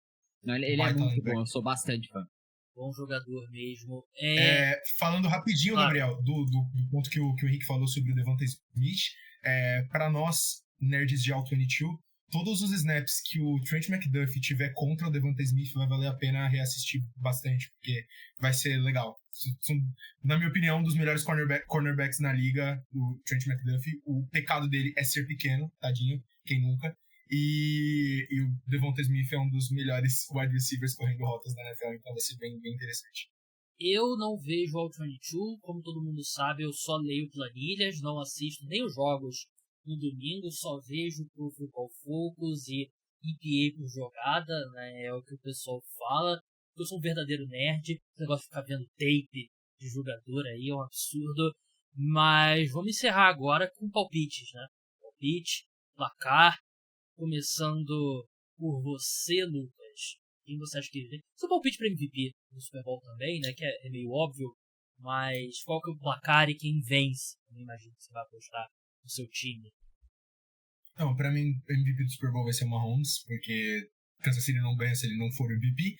Não, ele é muito bom, eu sou bastante fã. Bom jogador mesmo. Falando rapidinho, claro, Gabriel, do ponto que o Henrique falou sobre o Devonta Smith, para nós, nerds de All-22, todos os snaps que o Trent McDuffie tiver contra o Devonta Smith vai valer a pena reassistir bastante, porque vai ser legal. São, na minha opinião, um dos melhores cornerbacks na liga, o Trent McDuffie. O pecado dele é ser pequeno, tadinho, quem nunca. E o Devonta Smith é um dos melhores wide receivers correndo rotas da NFL, então vai ser bem, bem interessante. Eu não vejo o All-22, como todo mundo sabe, eu só leio planilhas, não assisto nem os jogos no domingo, só vejo pro Football Focus e EPA por jogada, né, é o que o pessoal fala. Eu sou um verdadeiro nerd, esse negócio de ficar vendo tape de jogador aí é um absurdo, mas vamos encerrar agora com palpites, né? Palpite, placar, começando por você, Lucas. Quem você acha que vem? Seu palpite para MVP no Super Bowl também, né? Que é meio óbvio. Mas qual que é o placar e quem vence? Eu não imagino que você vai apostar no seu time. Não, pra mim, o MVP do Super Bowl vai ser o Mahomes, porque Kansas City não ganha se ele não for o MVP.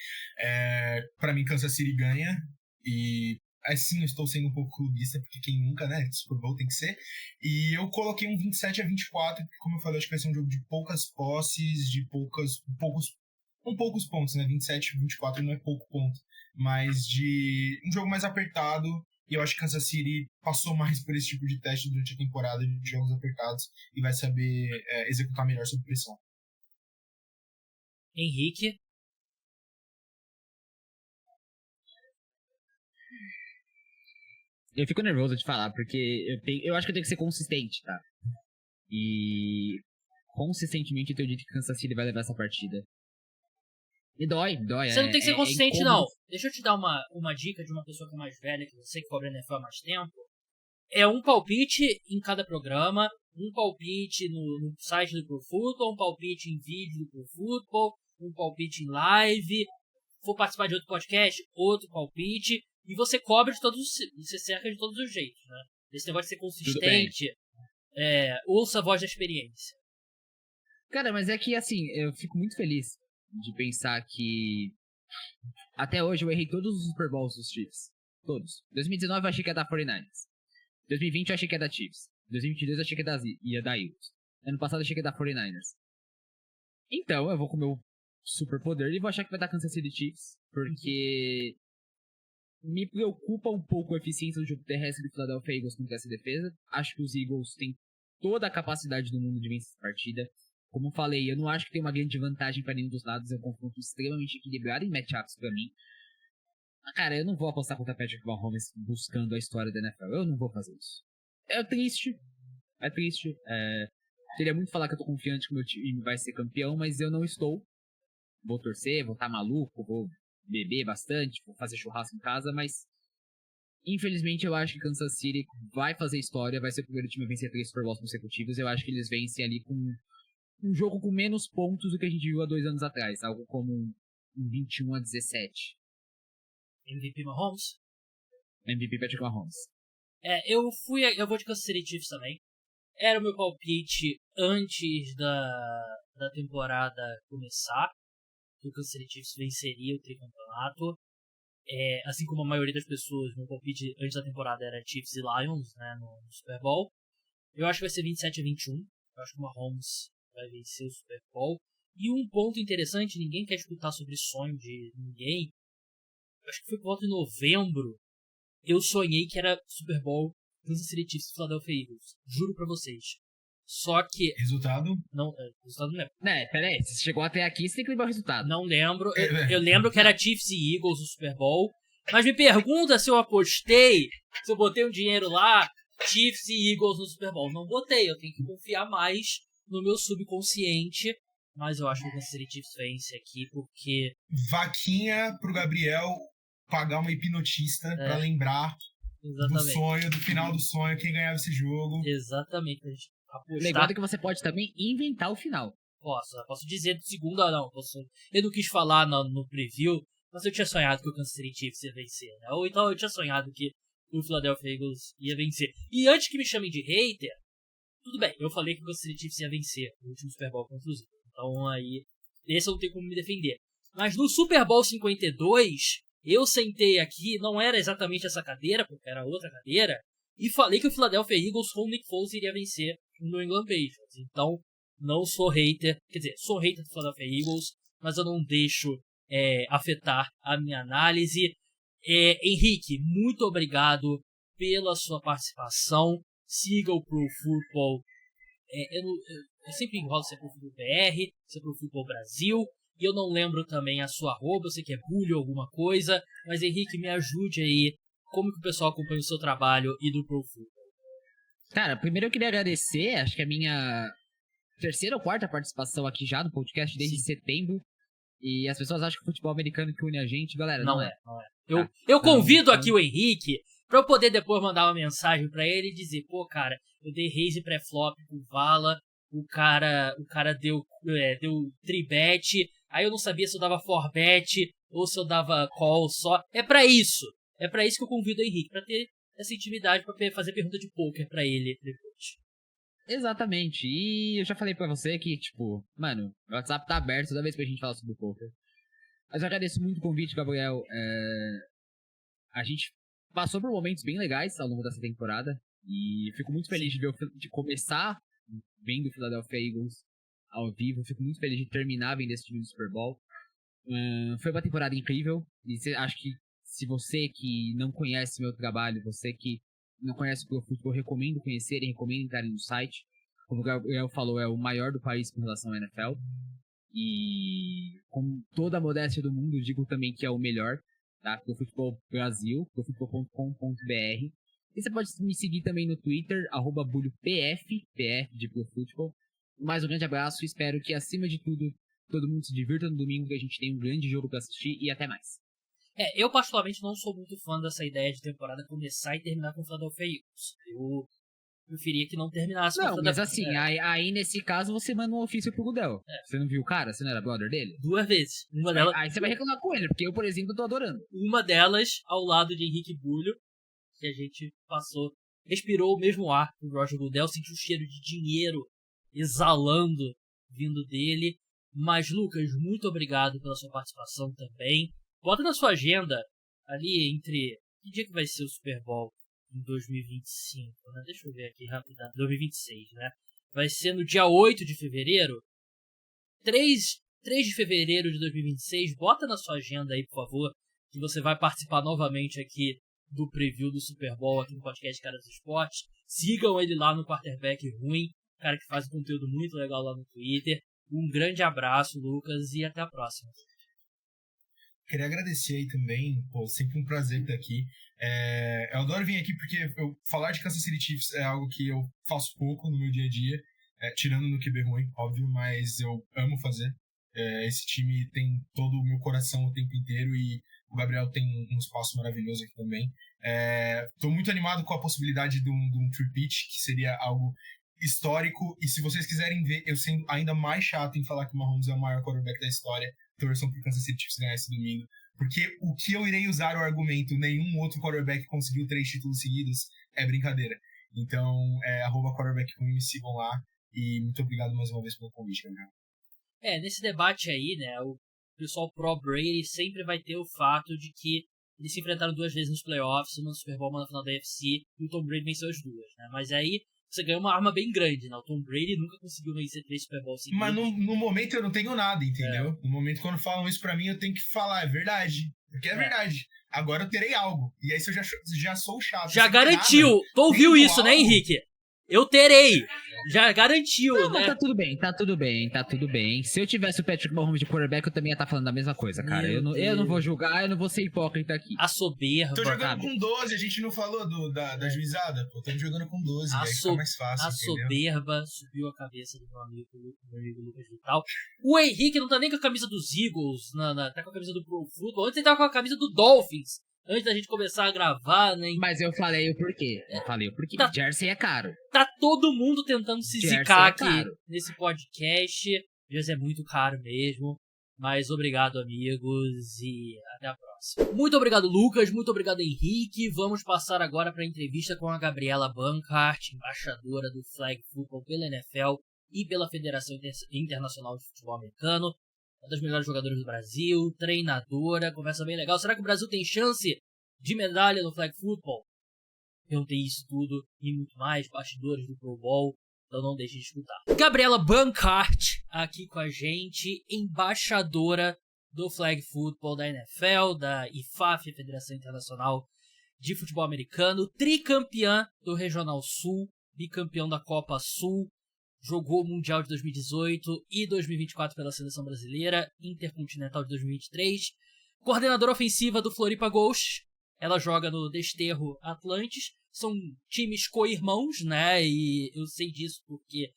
Pra mim, Kansas City ganha. E assim, eu estou sendo um pouco clubista, porque quem nunca, né? Super Bowl tem que ser. E eu coloquei um 27-24, porque, como eu falei, acho que vai ser um jogo de poucas posses, de poucos pontos, né? 27-24 não é pouco ponto, mas de um jogo mais apertado. E eu acho que Kansas City passou mais por esse tipo de teste durante a temporada de jogos apertados e vai saber executar melhor sob pressão. Henrique? Eu fico nervoso de falar, porque eu acho que eu tenho que ser consistente, tá? E consistentemente eu tenho dito que Kansas City vai levar essa partida. E dói. Você não tem que ser consistente, não. Deixa eu te dar uma dica de uma pessoa que é mais velha que você, que cobra NFL há mais tempo. É um palpite em cada programa, um palpite no site do Pro Football, um palpite em vídeo do Pro Football, um palpite em live. For participar de outro podcast, outro palpite. E você cobra de todos, você cerca de todos os jeitos, né? Esse negócio de ser consistente, ouça a voz da experiência. Cara, mas é que assim, eu fico muito feliz de pensar que até hoje eu errei todos os Super Bowls dos Chiefs. Todos. 2019 eu achei que ia dar 49ers. 2020 eu achei que ia dar Chiefs. 2022 eu achei que ia dar Eagles. Ano passado eu achei que ia dar 49ers. Então eu vou com o meu super poder e vou achar que vai dar Kansas City Chiefs. Porque me preocupa um pouco a eficiência do jogo terrestre do Philadelphia Eagles contra essa defesa. Acho que os Eagles têm toda a capacidade do mundo de vencer essa partida. Como eu falei, eu não acho que tem uma grande vantagem para nenhum dos lados. É um confronto extremamente equilibrado em matchups para mim. Cara, eu não vou apostar contra Patrick Mahomes buscando a história da NFL. Eu não vou fazer isso. É triste. É triste. Queria muito falar que eu tô confiante que o meu time vai ser campeão, mas eu não estou. Vou torcer, vou estar maluco, vou beber bastante, vou fazer churrasco em casa, mas infelizmente eu acho que Kansas City vai fazer história, vai ser o primeiro time a vencer 3 Super Bowls consecutivos. Eu acho que eles vencem ali com um jogo com menos pontos do que a gente viu há 2 anos atrás, algo como um 21-17. MVP Mahomes? MVP Patrick Mahomes. Eu vou de Kansas City Chiefs também. Era o meu palpite antes da temporada começar, que o Kansas City Chiefs venceria o tricampeonato. Assim como a maioria das pessoas, meu palpite antes da temporada era Chiefs e Lions, né, no Super Bowl. Eu acho que vai ser 27-21. Eu acho que o Mahomes vai vencer o Super Bowl. E um ponto interessante, ninguém quer escutar sobre sonho de ninguém. Eu acho que foi por volta de novembro. Eu sonhei que era Super Bowl Kansas City Chiefs e Philadelphia Eagles. Juro pra vocês. Só que... Resultado? Resultado não lembro. Peraí, se você chegou até aqui, você tem que lembrar o resultado. Não lembro. Eu lembro que era Chiefs e Eagles no Super Bowl. Mas me pergunta se eu apostei, se eu botei um dinheiro lá, Chiefs e Eagles no Super Bowl. Não botei, eu tenho que confiar mais no meu subconsciente. Mas eu acho que o Kansas City Chiefs vence aqui, porque... Vaquinha pro Gabriel pagar uma hipnotista pra lembrar do sonho, do final do sonho, quem ganhava esse jogo. Exatamente. A gente apostar. Lembrando que você pode também inventar o final. Posso dizer do segundo ou não. Eu não quis falar no preview, mas eu tinha sonhado que o Kansas City Chiefs ia vencer, né? Ou então eu tinha sonhado que o Philadelphia Eagles ia vencer. E antes que me chamem de hater, tudo bem, eu falei que o Kansas City Chiefs ia vencer no último Super Bowl contra os Eagles. Então aí, esse eu não tenho como me defender. Mas no Super Bowl 52, eu sentei aqui, não era exatamente essa cadeira, porque era outra cadeira, e falei que o Philadelphia Eagles com o Nick Foles iria vencer o New England Patriots. Então, não sou hater, quer dizer, sou hater do Philadelphia Eagles, mas eu não deixo afetar a minha análise. Henrique, muito obrigado pela sua participação. Siga o Pro Football. Eu sempre enrolo se é Pro Football BR, se é Pro Football Brasil. E eu não lembro também a sua arroba, eu sei que é bullying ou alguma coisa. Mas Henrique, me ajude aí. Como que o pessoal acompanha o seu trabalho e do Pro Football? Cara, primeiro eu queria agradecer, acho que é a minha terceira ou quarta participação aqui já no podcast desde setembro. E as pessoas acham que o futebol americano que une a gente, galera, não é. Eu convido aqui o Henrique pra eu poder depois mandar uma mensagem pra ele e dizer, pô, cara, eu dei raise pré-flop pro Vala, o cara deu tribet, aí eu não sabia se eu dava 4bet ou se eu dava call só. É pra isso que eu convido o Henrique, pra ter essa intimidade, pra fazer pergunta de poker pra ele depois. Exatamente, e eu já falei pra você que, tipo, mano, o WhatsApp tá aberto toda vez que a gente fala sobre o poker. Mas eu agradeço muito o convite, Gabriel. A gente passou por momentos bem legais ao longo dessa temporada, e fico muito feliz de começar vendo o Philadelphia Eagles ao vivo, fico muito feliz de terminar vendo esse time do Super Bowl. Foi uma temporada incrível, e acho que se você que não conhece meu trabalho, você que não conhece o Pro Football, recomendo conhecerem, recomendo entrarem no site. Como o Gabriel falou, é o maior do país com relação à NFL. E com toda a modéstia do mundo, digo também que é o melhor, tá? Pro Football Brasil, profutbol.com.br. E você pode me seguir também no Twitter, @bulhopf, PF de Pro Football. Mais um grande abraço e espero que, acima de tudo, todo mundo se divirta no domingo, que a gente tem um grande jogo pra assistir, e até mais. Eu particularmente não sou muito fã dessa ideia de temporada começar e terminar com o Philadelphia Eagles. Eu preferia que não terminasse com o Philadelphia. Não, mas assim, aí nesse caso você manda um ofício pro Gudel. Você não viu o cara? Você não era brother dele? 2 vezes. Uma delas... Aí você vai reclamar com ele, porque eu, por exemplo, tô adorando. Uma delas ao lado de Henrique Bulho, que a gente respirou o mesmo ar que o Roger Goodell, sentiu o cheiro de dinheiro exalando vindo dele. Mas, Lucas, muito obrigado pela sua participação também. Bota na sua agenda, ali entre... Que dia que vai ser o Super Bowl em 2025, né? Deixa eu ver aqui rapidamente. 2026, né? Vai ser no dia 8 de fevereiro. 3 de fevereiro de 2026. Bota na sua agenda aí, por favor, que você vai participar novamente aqui do preview do Super Bowl aqui no podcast Cara dos Esportes. Sigam ele lá no Quarterback Ruim, cara que faz um conteúdo muito legal lá no Twitter. Um grande abraço, Lucas, e até a próxima. queria agradecer aí também, pô, sempre um prazer estar aqui. Eu adoro vir aqui porque falar de Kansas City Chiefs é algo que eu faço pouco no meu dia a dia, tirando no QB ruim, óbvio, mas eu amo fazer. Esse time tem todo o meu coração o tempo inteiro e o Gabriel tem um espaço maravilhoso aqui também. Tô muito animado com a possibilidade de um three-pitch, que seria algo histórico, e se vocês quiserem ver eu sendo ainda mais chato em falar que o Mahomes é o maior quarterback da história, torçam pro Kansas City Chiefs ganhar esse domingo, porque o que eu irei usar o argumento nenhum outro quarterback conseguiu 3 títulos seguidos é brincadeira. Então, @quarterback ruim, me sigam lá, e muito obrigado mais uma vez pelo convite, Gabriel. Nesse debate aí, né, o pessoal pró-Brady sempre vai ter o fato de que eles se enfrentaram 2 vezes nos playoffs, uma no Super Bowl, uma na final da AFC, e o Tom Brady venceu as 2, né? Mas aí você ganhou uma arma bem grande, né? O Tom Brady nunca conseguiu vencer 3 Super Bowls seguidos. Mas no momento eu não tenho nada, entendeu? No momento, quando falam isso pra mim, eu tenho que falar, é verdade. Porque é verdade. Agora eu terei algo. E aí se eu já sou chato. Já garantiu! Nada, tu ouviu isso, algo, né, Henrique? Eu terei! Já garantiu, Não, né? mas tá tudo bem. Se eu tivesse o Patrick Mahomes de quarterback, eu também ia estar falando a mesma coisa, cara. Eu não vou julgar, eu não vou ser hipócrita aqui. A soberba. Tô jogando sabe? com 12, a gente não falou da juizada, pô. Tô jogando com 12, aí fica mais fácil, A entendeu? soberba subiu a cabeça do meu amigo Lucas Vital. O Henrique não tá nem com a camisa dos Eagles, tá com a camisa do Pro Football. Antes ele tava com a camisa do Dolphins. Antes da gente começar a gravar, né? Mas eu falei o porquê. Tá. Jersey é caro. Tá todo mundo tentando se Jersey zicar é aqui caro. nesse podcast. Jersey é muito caro mesmo. Mas obrigado, amigos, e até a próxima. Muito obrigado, Lucas. Muito obrigado, Henrique. Vamos passar agora para a entrevista com a Gabriela Bancart, embaixadora do Flag Football pela NFL e pela Federação Internacional de Futebol Americano. Uma das melhores jogadoras do Brasil, treinadora, conversa bem legal. Será que o Brasil tem chance de medalha no Flag Football? Perguntei isso tudo e muito mais, bastidores do Pro Bowl, então não deixe de escutar. Gabriela Bancart, aqui com a gente, embaixadora do Flag Football da NFL, da IFAF, Federação Internacional de Futebol Americano, tricampeã do Regional Sul, bicampeão da Copa Sul, jogou o Mundial de 2018 e 2024 pela Seleção Brasileira, Intercontinental de 2023, coordenadora ofensiva do Floripa Ghost. Ela joga no Desterro Atlantis, são times co-irmãos, né, e eu sei disso porque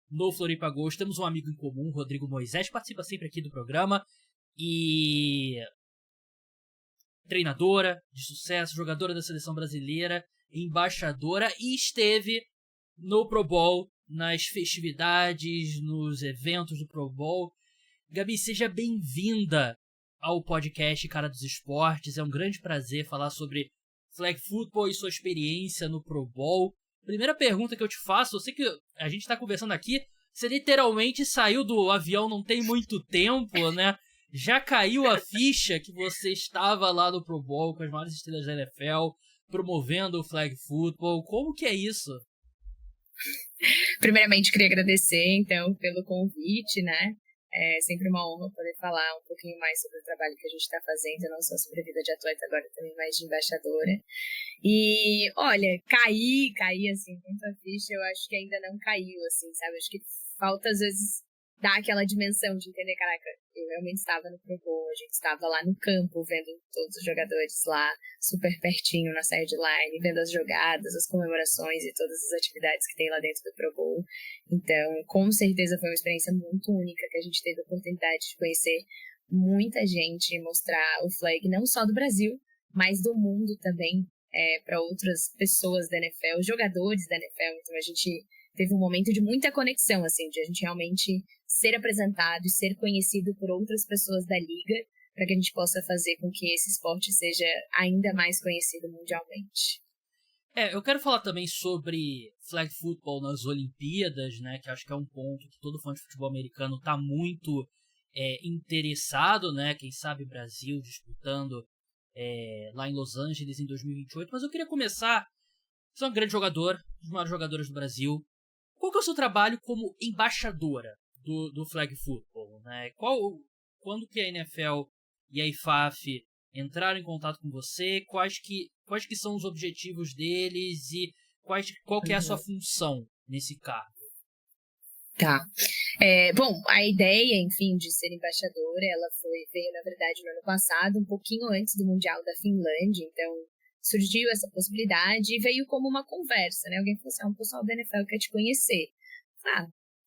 no Floripa Ghost temos um amigo em comum, Rodrigo Moisés, participa sempre aqui do programa, e treinadora de sucesso, jogadora da Seleção Brasileira, embaixadora, e esteve no Pro Bowl, nas festividades, nos eventos do Pro Bowl. Gabi, seja bem-vinda ao podcast Cara dos Esportes. É um grande prazer falar sobre Flag Football e sua experiência no Pro Bowl. Primeira pergunta que eu te faço, eu sei que a gente está conversando aqui, você literalmente saiu do avião não tem muito tempo, né? Já caiu a ficha que você estava lá no Pro Bowl com as maiores estrelas da NFL, promovendo o Flag Football. Como que é isso? Primeiramente, queria agradecer, então, pelo convite, né? É sempre uma honra poder falar um pouquinho mais sobre o trabalho que a gente está fazendo, não só sobre a vida de atleta, agora também mais de embaixadora. E, olha, cair, assim, muito a ficha, eu acho que ainda não caiu, assim, sabe? Acho que falta, às vezes, dar aquela dimensão de entender, caraca, eu realmente estava no Pro Bowl, a gente estava lá no campo, vendo todos os jogadores lá, super pertinho na sideline, vendo as jogadas, as comemorações e todas as atividades que tem lá dentro do Pro Bowl. Então, com certeza foi uma experiência muito única, que a gente teve a oportunidade de conhecer muita gente, mostrar o flag não só do Brasil, mas do mundo também, para outras pessoas da NFL, jogadores da NFL. Então a gente teve um momento de muita conexão, assim, de a gente realmente ser apresentado e ser conhecido por outras pessoas da liga, para que a gente possa fazer com que esse esporte seja ainda mais conhecido mundialmente. Eu quero falar também sobre Flag Football nas Olimpíadas, né, que acho que é um ponto que todo fã de futebol americano está muito interessado, né, quem sabe Brasil disputando lá em Los Angeles em 2028, mas eu queria começar, você é uma grande jogadora, uma das maiores jogadoras do Brasil. Qual que é o seu trabalho como embaixadora do Flag Football, né? Quando que a NFL e a IFAF entraram em contato com você? Quais que são os objetivos deles e qual que é a sua função nesse cargo? Tá. Bom, a ideia, enfim, de ser embaixadora, ela veio, na verdade, no ano passado, um pouquinho antes do Mundial da Finlândia, então surgiu essa possibilidade e veio como uma conversa, né? Alguém falou assim, o pessoal da NFL quer te conhecer.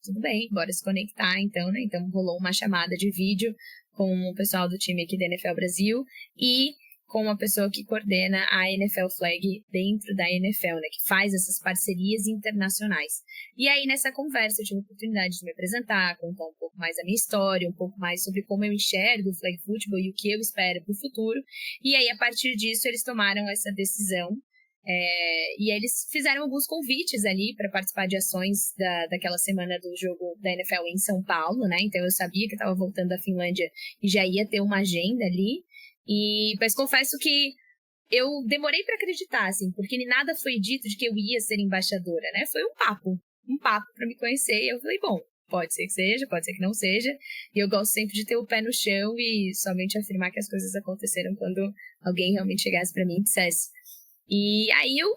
Tudo bem, bora se conectar, então, né? Então rolou uma chamada de vídeo com o pessoal do time aqui da NFL Brasil e com uma pessoa que coordena a NFL Flag dentro da NFL, né, que faz essas parcerias internacionais. E aí, nessa conversa, eu tive a oportunidade de me apresentar, contar um pouco mais a minha história, um pouco mais sobre como eu enxergo o flag football e o que eu espero para o futuro. E aí, a partir disso, eles tomaram essa decisão. E aí eles fizeram alguns convites ali para participar de ações daquela semana do jogo da NFL em São Paulo, né? Então, eu sabia que eu estava voltando da Finlândia e já ia ter uma agenda ali. Mas confesso que eu demorei para acreditar, assim, porque nada foi dito de que eu ia ser embaixadora, né? Foi um papo para me conhecer. E eu falei, bom, pode ser que seja, pode ser que não seja. E eu gosto sempre de ter o pé no chão e somente afirmar que as coisas aconteceram quando alguém realmente chegasse para mim e dissesse. E aí eu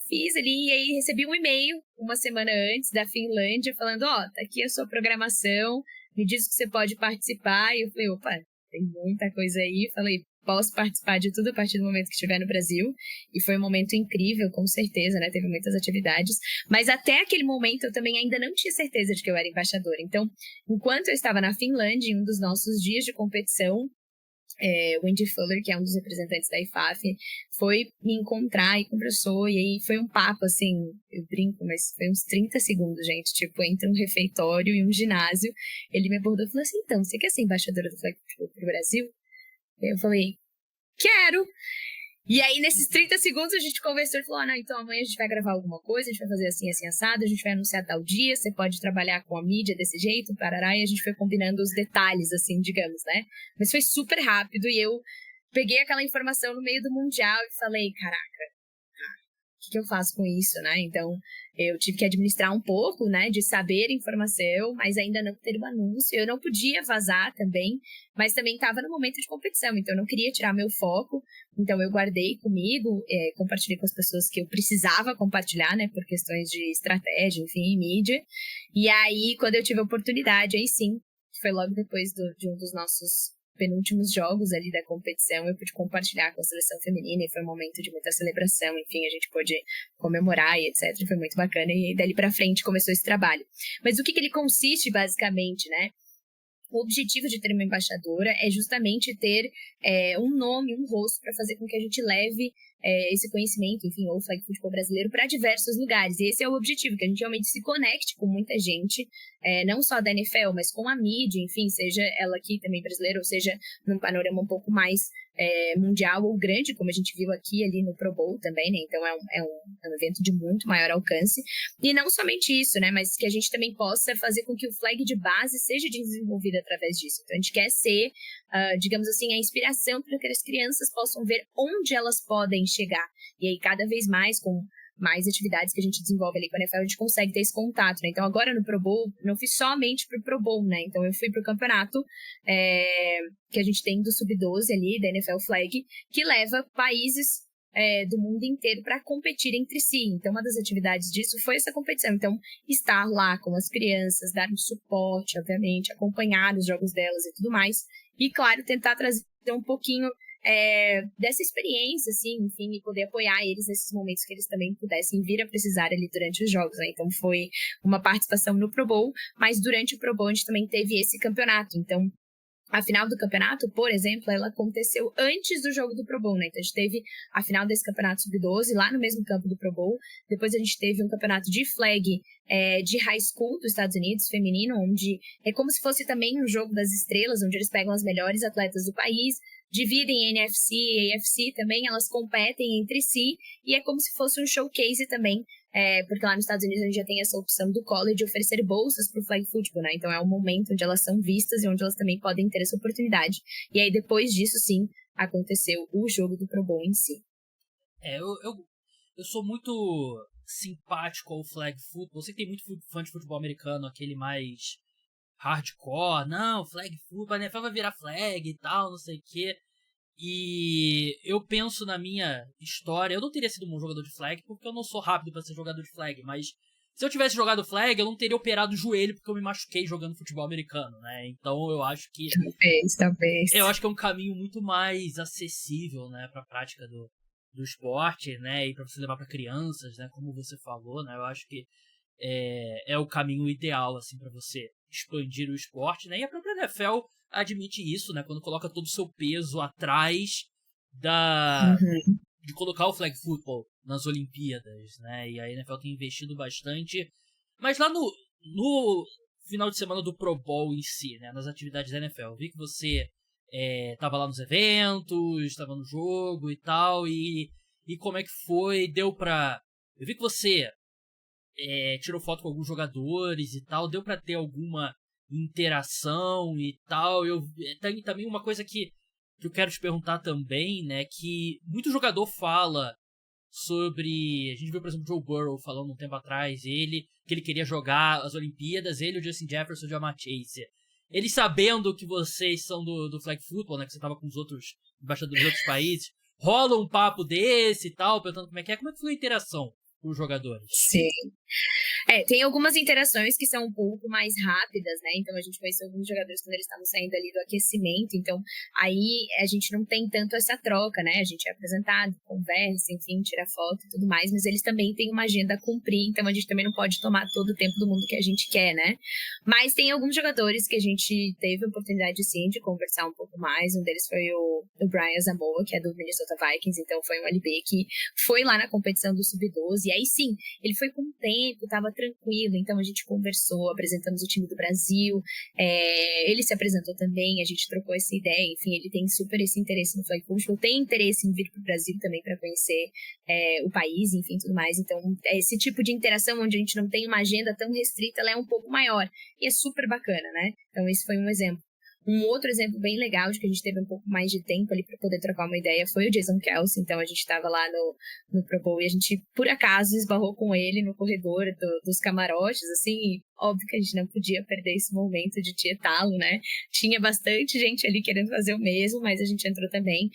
fiz ali, e aí recebi um e-mail uma semana antes da Finlândia falando, tá aqui a sua programação, me diz que você pode participar. E eu falei, opa, tem muita coisa aí. Falei, posso participar de tudo a partir do momento que estiver no Brasil. E foi um momento incrível, com certeza, né? Teve muitas atividades. Mas até aquele momento eu também ainda não tinha certeza de que eu era embaixadora. Então, enquanto eu estava na Finlândia, em um dos nossos dias de competição, o Andy Fuller, que é um dos representantes da IFAF, foi me encontrar e conversou, e aí foi um papo, assim, eu brinco, mas foi uns 30 segundos, gente, tipo, entre um refeitório e um ginásio. Ele me abordou e falou assim, então, você quer ser embaixadora do Flag Football pro Brasil? Eu falei, quero! E aí, nesses 30 segundos, a gente conversou e falou, não, então amanhã a gente vai gravar alguma coisa, a gente vai fazer assim, assim, assado, a gente vai anunciar tal dia, você pode trabalhar com a mídia desse jeito, parará, e a gente foi combinando os detalhes, assim, digamos, né? Mas foi super rápido e eu peguei aquela informação no meio do Mundial e falei, caraca, o que eu faço com isso, né? Então, eu tive que administrar um pouco, né, de saber informação, mas ainda não ter um anúncio. Eu não podia vazar também, mas também estava no momento de competição, então eu não queria tirar meu foco. Então, eu guardei comigo, compartilhei com as pessoas que eu precisava compartilhar, né, por questões de estratégia, enfim, mídia. E aí, quando eu tive a oportunidade, aí sim, foi logo depois de um dos nossos penúltimos jogos ali da competição, eu pude compartilhar com a seleção feminina e foi um momento de muita celebração, enfim, a gente pôde comemorar e etc, foi muito bacana e dali pra frente começou esse trabalho. Mas o que ele consiste basicamente, né? O objetivo de ter uma embaixadora é justamente ter um nome, um rosto para fazer com que a gente leve esse conhecimento, enfim, ou o flag football brasileiro para diversos lugares. E esse é o objetivo, que a gente realmente se conecte com muita gente, não só da NFL, mas com a mídia, enfim, seja ela aqui também brasileira, ou seja, num panorama um pouco mais mundial ou grande, como a gente viu aqui ali no Pro Bowl também, né? Então é um evento de muito maior alcance. E não somente isso, né? Mas que a gente também possa fazer com que o flag de base seja desenvolvido através disso. Então a gente quer ser, digamos assim, a inspiração para que as crianças possam ver onde elas podem chegar. E aí cada vez mais com mais atividades que a gente desenvolve ali com a NFL, a gente consegue ter esse contato, né? Então, agora no Pro Bowl, não fui somente pro Pro Bowl, né? Então, eu fui pro campeonato que a gente tem do Sub-12 ali, da NFL Flag, que leva países do mundo inteiro para competir entre si. Então, uma das atividades disso foi essa competição. Então, estar lá com as crianças, dar um suporte, obviamente, acompanhar os jogos delas e tudo mais. E, claro, tentar trazer um pouquinho dessa experiência, assim, enfim, e poder apoiar eles nesses momentos que eles também pudessem vir a precisar ali durante os jogos, né? Então foi uma participação no Pro Bowl, mas durante o Pro Bowl a gente também teve esse campeonato. Então, a final do campeonato, por exemplo, ela aconteceu antes do jogo do Pro Bowl, né? Então a gente teve a final desse campeonato Sub-12 lá no mesmo campo do Pro Bowl. Depois a gente teve um campeonato de flag de high school dos Estados Unidos, feminino, onde é como se fosse também um jogo das estrelas, onde eles pegam as melhores atletas do país, dividem NFC e AFC também, elas competem entre si, e é como se fosse um showcase também, porque lá nos Estados Unidos a gente já tem essa opção do college de oferecer bolsas para o flag football, né? Então é um momento onde elas são vistas e onde elas também podem ter essa oportunidade. E aí depois disso, sim, aconteceu o jogo do Pro Bowl em si. Eu sou muito simpático ao flag football. Você tem muito fã de futebol americano, aquele mais hardcore, não, flag football, a NFL vai virar flag e tal, não sei o que. E eu penso na minha história, eu não teria sido um jogador de flag porque eu não sou rápido para ser jogador de flag, mas Se eu tivesse jogado flag, eu não teria operado o joelho porque eu me machuquei jogando futebol americano, né? Então eu acho que... Talvez. Eu acho que é um caminho muito mais acessível, né, pra prática do esporte, né? E pra você levar pra crianças, né? Como você falou, né? Eu acho que é o caminho ideal, assim, pra você expandir o esporte, né? E a própria NFL admite isso, né? Quando coloca todo o seu peso atrás de colocar o flag football nas Olimpíadas, né? E a NFL tem investido bastante. Mas lá no final de semana do Pro Bowl em si, né? Nas atividades da NFL, eu vi que você tava lá nos eventos, estava no jogo e tal, e como é que foi? Eu vi que você tirou foto com alguns jogadores e tal, deu pra ter alguma interação e tal. Tem também uma coisa que eu quero te perguntar também, né, que muito jogador fala sobre... A gente viu, por exemplo, o Joe Burrow falando um tempo atrás, que ele queria jogar as Olimpíadas, ele, o Justin Jefferson e o Ja'Marr Chase. Eles sabendo que vocês são do flag football, né, que você tava com os outros embaixadores de outros países, rola um papo desse e tal, perguntando como é que foi a interação com os jogadores? Sim. Tem algumas interações que são um pouco mais rápidas, né? Então a gente conheceu alguns jogadores quando eles estavam saindo ali do aquecimento, então aí a gente não tem tanto essa troca, né? A gente é apresentado, conversa, enfim, tira foto e tudo mais, mas eles também têm uma agenda a cumprir, então a gente também não pode tomar todo o tempo do mundo que a gente quer, né? Mas tem alguns jogadores que a gente teve a oportunidade, sim, de conversar um pouco mais. Um deles foi o Brian Asamoah, que é do Minnesota Vikings, então foi um LB que foi lá na competição do Sub-12, e aí sim, ele foi com o tempo, tava tranquilo, então a gente conversou, apresentamos o time do Brasil, ele se apresentou também, a gente trocou essa ideia, enfim, ele tem super esse interesse no flag football, tem interesse em vir pro Brasil também para conhecer o país, enfim, tudo mais. Então esse tipo de interação onde a gente não tem uma agenda tão restrita, ela é um pouco maior, e é super bacana, né? Então esse foi um exemplo. Um outro exemplo bem legal de que a gente teve um pouco mais de tempo ali para poder trocar uma ideia foi o Jason Kelce. Então a gente estava lá no Pro Bowl e a gente, por acaso, esbarrou com ele no corredor dos camarotes, assim, e óbvio que a gente não podia perder esse momento de tietá-lo, né? Tinha bastante gente ali querendo fazer o mesmo, mas a gente entrou também.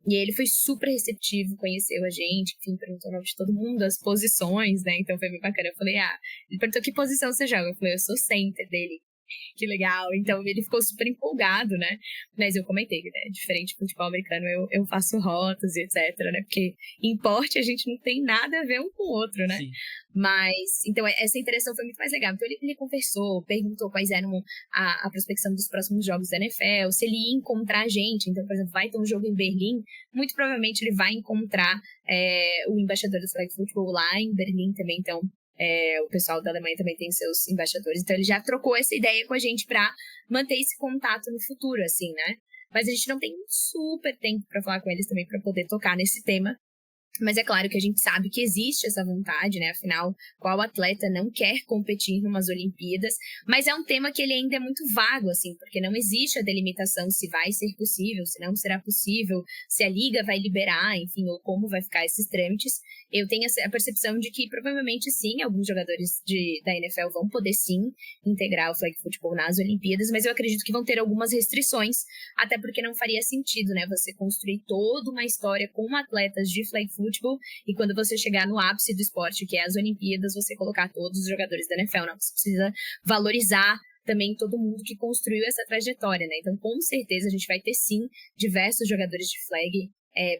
E ele foi super receptivo, conheceu a gente, enfim, perguntou o nome de todo mundo, as posições, né? Então foi bem bacana. Eu falei, ele perguntou que posição você joga. Eu falei, eu sou center dele. Que legal, então ele ficou super empolgado, né? Mas eu comentei, né? Diferente do futebol americano, eu faço rotas e etc, né? Porque em porte a gente não tem nada a ver um com o outro, né? Sim. Mas, então essa interação foi muito mais legal. Então ele conversou, perguntou quais eram a prospecção dos próximos jogos da NFL, se ele ia encontrar a gente. Então, por exemplo, vai ter um jogo em Berlim, muito provavelmente ele vai encontrar o embaixador do flag football lá em Berlim também, então o pessoal da Alemanha também tem seus embaixadores, então ele já trocou essa ideia com a gente para manter esse contato no futuro, assim, né? Mas a gente não tem super tempo para falar com eles também para poder tocar nesse tema. Mas é claro que a gente sabe que existe essa vontade, né? Afinal, qual atleta não quer competir em umas Olimpíadas? Mas é um tema que ele ainda é muito vago, assim, porque não existe a delimitação se vai ser possível, se não será possível, se a liga vai liberar, enfim, ou como vai ficar esses trâmites. Eu tenho a percepção de que provavelmente sim, alguns jogadores da NFL vão poder sim integrar o flag football nas Olimpíadas, mas eu acredito que vão ter algumas restrições, até porque não faria sentido, né? Você construir toda uma história com atletas de flag football e quando você chegar no ápice do esporte, que é as Olimpíadas, você colocar todos os jogadores da NFL. Não, você precisa valorizar também todo mundo que construiu essa trajetória, né? Então, com certeza, a gente vai ter, sim, diversos jogadores de flag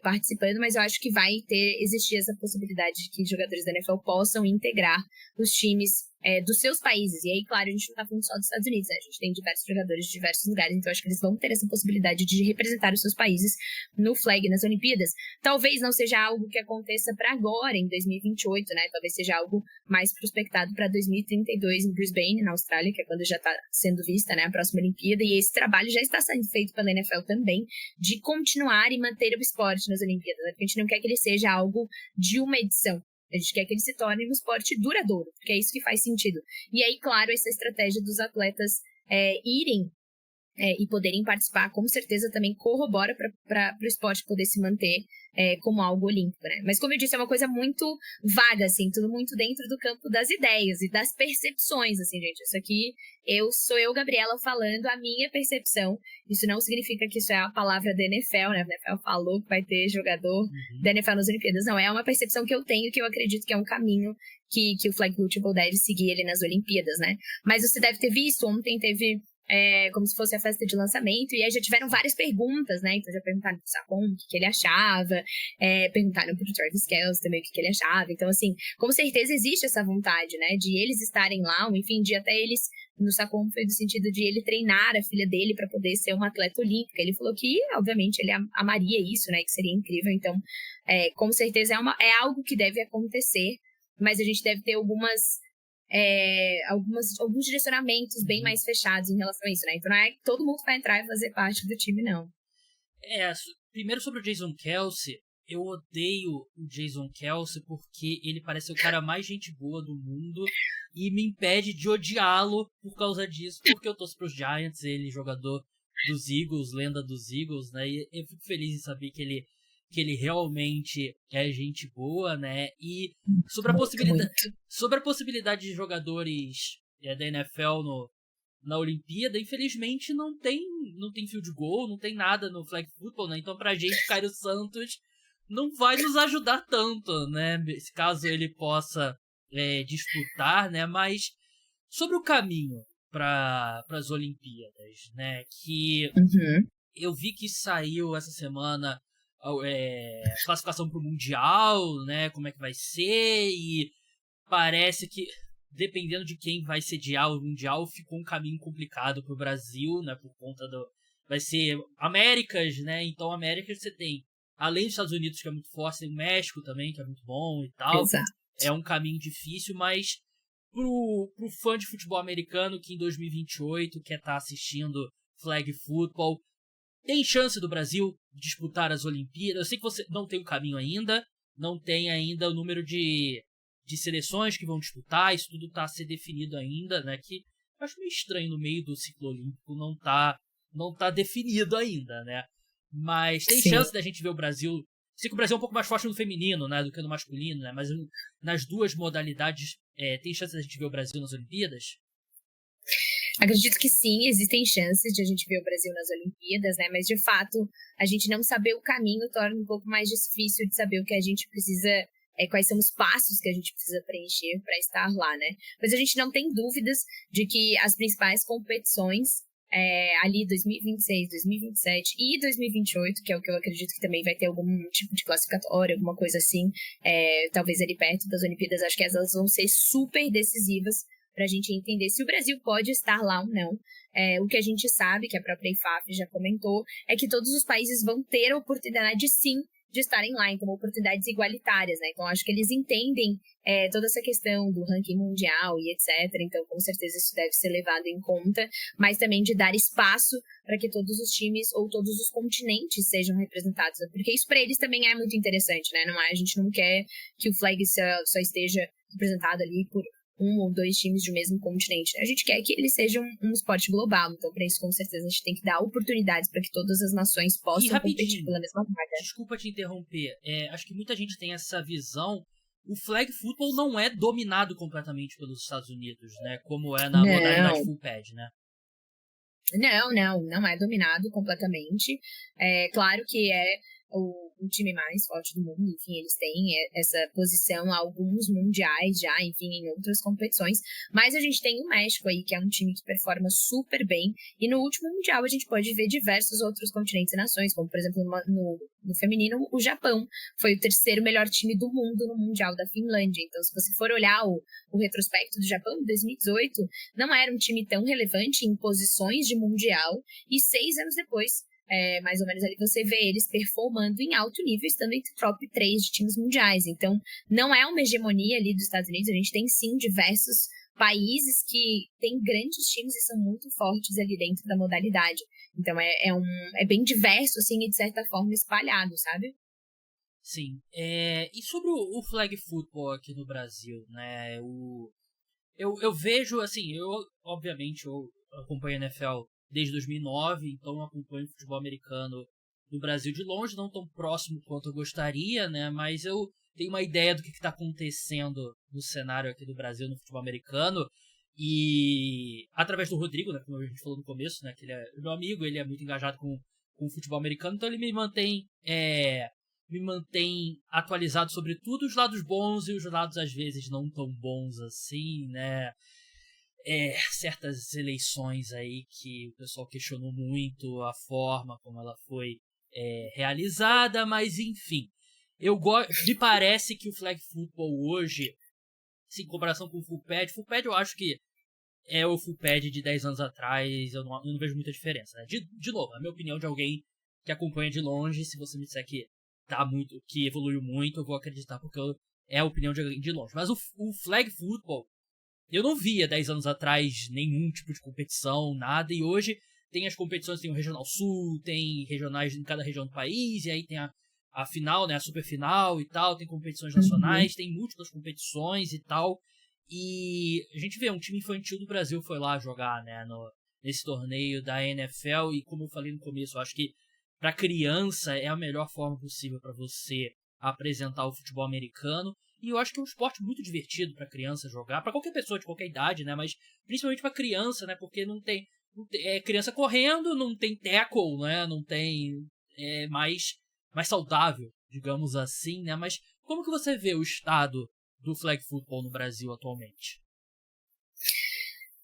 participando, mas eu acho que vai existir essa possibilidade de que jogadores da NFL possam integrar os times dos seus países. E aí, claro, a gente não tá falando só dos Estados Unidos, né? A gente tem diversos jogadores de diversos lugares, então eu acho que eles vão ter essa possibilidade de representar os seus países no flag nas Olimpíadas. Talvez não seja algo que aconteça para agora, em 2028, né? Talvez seja algo mais prospectado para 2032 em Brisbane, na Austrália, que é quando já está sendo vista, né, a próxima Olimpíada. E esse trabalho já está sendo feito pela NFL também, de continuar e manter o esporte nas Olimpíadas, né? Porque a gente não quer que ele seja algo de uma edição. A gente quer que ele se torne um esporte duradouro, porque é isso que faz sentido. E aí, claro, essa estratégia dos atletas irem e poderem participar, com certeza também corrobora para o esporte poder se manter como algo olímpico, né? Mas como eu disse, é uma coisa muito vaga, assim, tudo muito dentro do campo das ideias e das percepções, assim, gente. Isso aqui sou eu, Gabriela, falando a minha percepção. Isso não significa que isso é a palavra da NFL, né? A NFL falou que vai ter jogador da NFL nas Olimpíadas. Não, é uma percepção que eu tenho, que eu acredito que é um caminho que o flag football deve seguir ali nas Olimpíadas, né? Mas você deve ter visto, ontem teve como se fosse a festa de lançamento, e aí já tiveram várias perguntas, né? Então já perguntaram pro Sacon o que ele achava, perguntaram pro Travis Kelce também o que ele achava. Então, assim, com certeza existe essa vontade, né? De eles estarem lá, ou enfim, de até eles, no Sacon foi do sentido de ele treinar a filha dele para poder ser uma atleta olímpica. Ele falou que, obviamente, ele amaria isso, né? Que seria incrível. Então, com certeza é algo que deve acontecer, mas a gente deve ter alguns direcionamentos bem mais fechados em relação a isso, né? Então não é que todo mundo vai entrar e fazer parte do time, não. Primeiro sobre o Jason Kelce, eu odeio o Jason Kelce porque ele parece ser o cara mais gente boa do mundo e me impede de odiá-lo por causa disso, porque eu torço pros Giants, ele jogador dos Eagles, lenda dos Eagles, né? E eu fico feliz em saber que ele realmente é gente boa, né? E sobre a possibilidade de jogadores da NFL na Olimpíada, infelizmente não tem field goal, não tem nada no flag football, né? Então pra gente, Cairo Santos não vai nos ajudar tanto, né? Se caso ele possa disputar, né? Mas sobre o caminho para as Olimpíadas, né? Que eu vi que saiu essa semana classificação para o Mundial, né? Como é que vai ser, e parece que dependendo de quem vai sediar o Mundial, ficou um caminho complicado para o Brasil, né? Por conta vai ser Américas, né? Então Américas você tem, além dos Estados Unidos, que é muito forte, tem o México também, que é muito bom e tal. Exato. É um caminho difícil, mas pro fã de futebol americano que em 2028 quer estar assistindo flag football, tem chance do Brasil disputar as Olimpíadas. Eu sei que você não tem o caminho ainda, não tem ainda o número de seleções que vão disputar, isso tudo está a ser definido ainda, né? Que eu acho meio estranho no meio do ciclo olímpico não tá definido ainda, né? Mas tem chance da gente ver o Brasil. Sei que o Brasil é um pouco mais forte no feminino, né, do que no masculino, né? Mas nas duas modalidades tem chance da gente ver o Brasil nas Olimpíadas? Acredito que sim, existem chances de a gente ver o Brasil nas Olimpíadas, né? Mas, de fato, a gente não saber o caminho torna um pouco mais difícil de saber o que a gente precisa, quais são os passos que a gente precisa preencher para estar lá, né? Mas a gente não tem dúvidas de que as principais competições, ali 2026, 2027 e 2028, que é o que eu acredito que também vai ter algum tipo de classificatória, alguma coisa assim, talvez ali perto das Olimpíadas, acho que elas vão ser super decisivas para a gente entender se o Brasil pode estar lá ou não. O que a gente sabe, que a própria IFAF já comentou, é que todos os países vão ter a oportunidade, sim, de estarem lá, então oportunidades igualitárias, né? Então acho que eles entendem toda essa questão do ranking mundial e etc. Então com certeza isso deve ser levado em conta, mas também de dar espaço para que todos os times ou todos os continentes sejam representados, porque isso para eles também é muito interessante, né? A gente não quer que o flag só esteja representado ali por um ou dois times do mesmo continente. A gente quer que ele seja um esporte global, então para isso com certeza a gente tem que dar oportunidades para que todas as nações possam competir pela mesma vaga. Desculpa te interromper, acho que muita gente tem essa visão. O flag football não é dominado completamente pelos Estados Unidos, né? Como é na modalidade full pad, né? Não é dominado completamente. Claro que é o time mais forte do mundo, enfim, eles têm essa posição a alguns mundiais já, enfim, em outras competições, mas a gente tem o México aí, que é um time que performa super bem, e no último mundial a gente pode ver diversos outros continentes e nações, como por exemplo no feminino, o Japão foi o terceiro melhor time do mundo no mundial da Finlândia. Então se você for olhar o retrospecto do Japão em 2018, não era um time tão relevante em posições de mundial, e 6 anos depois, mais ou menos ali, você vê eles performando em alto nível, estando entre top 3 de times mundiais. Então, não é uma hegemonia ali dos Estados Unidos, a gente tem sim diversos países que têm grandes times e são muito fortes ali dentro da modalidade. Então, é bem diverso, assim, e de certa forma espalhado, sabe? Sim. E sobre o flag football aqui no Brasil, né? Eu vejo, assim, obviamente, eu acompanho a NFL desde 2009, então eu acompanho o futebol americano no Brasil de longe, não tão próximo quanto eu gostaria, né? Mas eu tenho uma ideia do que está acontecendo no cenário aqui do Brasil no futebol americano. E através do Rodrigo, né, como a gente falou no começo, né, que ele é meu amigo, ele é muito engajado com o futebol americano, então ele me mantém atualizado sobre tudo, os lados bons e os lados às vezes não tão bons assim, né? Certas eleições aí que o pessoal questionou muito a forma como ela foi realizada, mas enfim, me parece que o flag football hoje, em comparação com o full pad eu acho que é o full pad de 10 anos atrás, eu não vejo muita diferença, né? De novo, a minha opinião de alguém que acompanha de longe, se você me disser que que evoluiu muito, eu vou acreditar, porque é a opinião de alguém de longe. Mas o flag football, eu não via 10 anos atrás nenhum tipo de competição, nada, e hoje tem as competições, tem o Regional Sul, tem regionais em cada região do país, e aí tem a final, né, a super final e tal, tem competições nacionais, tem múltiplas competições e tal, e a gente vê, um time infantil do Brasil foi lá jogar, né, nesse torneio da NFL, e como eu falei no começo, eu acho que para criança é a melhor forma possível para você apresentar o futebol americano, e eu acho que é um esporte muito divertido para criança jogar, para qualquer pessoa de qualquer idade, né, mas principalmente para criança, né, porque não tem criança correndo, não tem tackle, né, não tem mais saudável, digamos assim, né, mas como que você vê o estado do flag football no Brasil atualmente?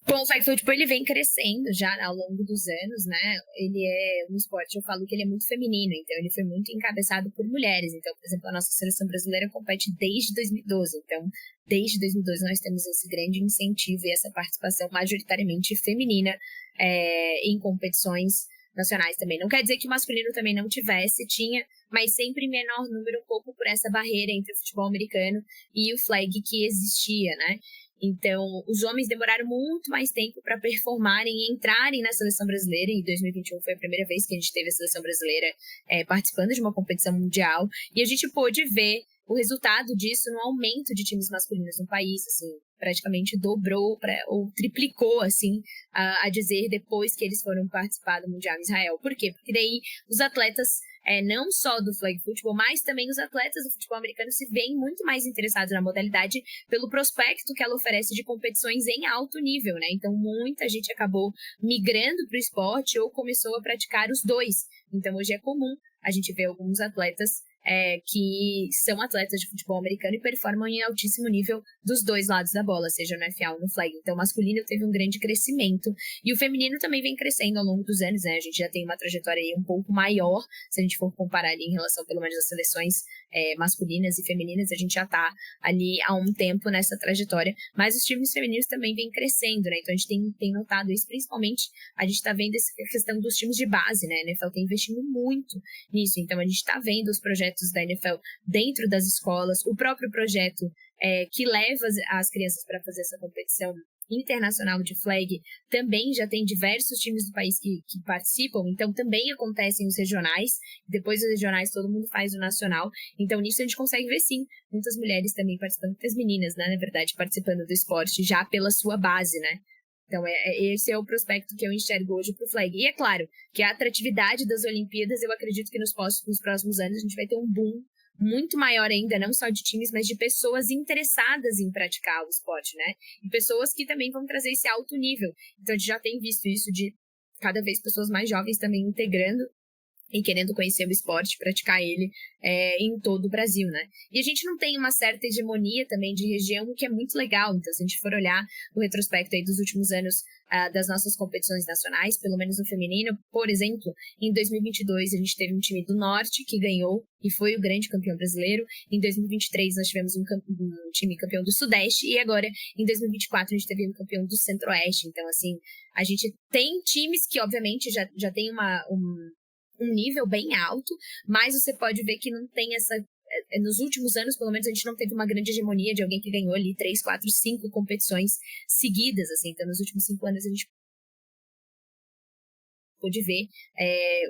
Bom, o flag football ele vem crescendo já ao longo dos anos, né? Ele é um esporte, eu falo que ele é muito feminino, então ele foi muito encabeçado por mulheres. Então, por exemplo, a nossa seleção brasileira compete desde 2012. Então, desde 2012 nós temos esse grande incentivo e essa participação majoritariamente feminina em competições nacionais também. Não quer dizer que o masculino também não tinha, mas sempre em menor número, um pouco por essa barreira entre o futebol americano e o flag que existia, né? Então, os homens demoraram muito mais tempo para performarem e entrarem na seleção brasileira. Em 2021 foi a primeira vez que a gente teve a seleção brasileira participando de uma competição mundial. E a gente pôde ver o resultado disso no aumento de times masculinos no país, assim, praticamente dobrou ou triplicou, assim, a dizer, depois que eles foram participar do Mundial em Israel. Por quê? Porque daí os atletas, não só do flag football, mas também os atletas do futebol americano se veem muito mais interessados na modalidade pelo prospecto que ela oferece de competições em alto nível, né? Então, muita gente acabou migrando para o esporte ou começou a praticar os dois. Então, hoje é comum a gente ver alguns atletas que são atletas de futebol americano e performam em altíssimo nível dos dois lados da bola, seja no FA ou no flag. Então, o masculino teve um grande crescimento e o feminino também vem crescendo ao longo dos anos, né? A gente já tem uma trajetória aí um pouco maior, se a gente for comparar ali em relação, pelo menos, às seleções masculinas e femininas, a gente já tá ali há um tempo nessa trajetória, mas os times femininos também vêm crescendo, né? Então, a gente tem notado isso, principalmente, a gente tá vendo essa questão dos times de base, né? A NFL tem investindo muito nisso, então a gente tá vendo os projetos da NFL dentro das escolas, o próprio projeto que leva as crianças para fazer essa competição internacional de flag também já tem diversos times do país que participam, então também acontecem os regionais, depois dos regionais todo mundo faz o nacional, então nisso a gente consegue ver sim, muitas mulheres também participando, muitas meninas, né, na verdade, participando do esporte já pela sua base, né. Então, esse é o prospecto que eu enxergo hoje para o flag. E é claro que a atratividade das Olimpíadas, eu acredito que nos próximos anos a gente vai ter um boom muito maior ainda, não só de times, mas de pessoas interessadas em praticar o esporte, né? E pessoas que também vão trazer esse alto nível. Então, a gente já tem visto isso de cada vez pessoas mais jovens também integrando e querendo conhecer o esporte, praticar ele em todo o Brasil, né? E a gente não tem uma certa hegemonia também de região, o que é muito legal. Então, se a gente for olhar o retrospecto aí dos últimos anos das nossas competições nacionais, pelo menos no feminino, por exemplo, em 2022 a gente teve um time do Norte que ganhou e foi o grande campeão brasileiro. Em 2023 nós tivemos um time campeão do Sudeste e agora em 2024 a gente teve um campeão do Centro-Oeste. Então, assim, a gente tem times que obviamente já tem um nível bem alto, mas você pode ver que não tem essa... Nos últimos anos, pelo menos, a gente não teve uma grande hegemonia de alguém que ganhou ali 3, 4, 5 competições seguidas, assim. Então, nos últimos 5 anos, a gente pôde ver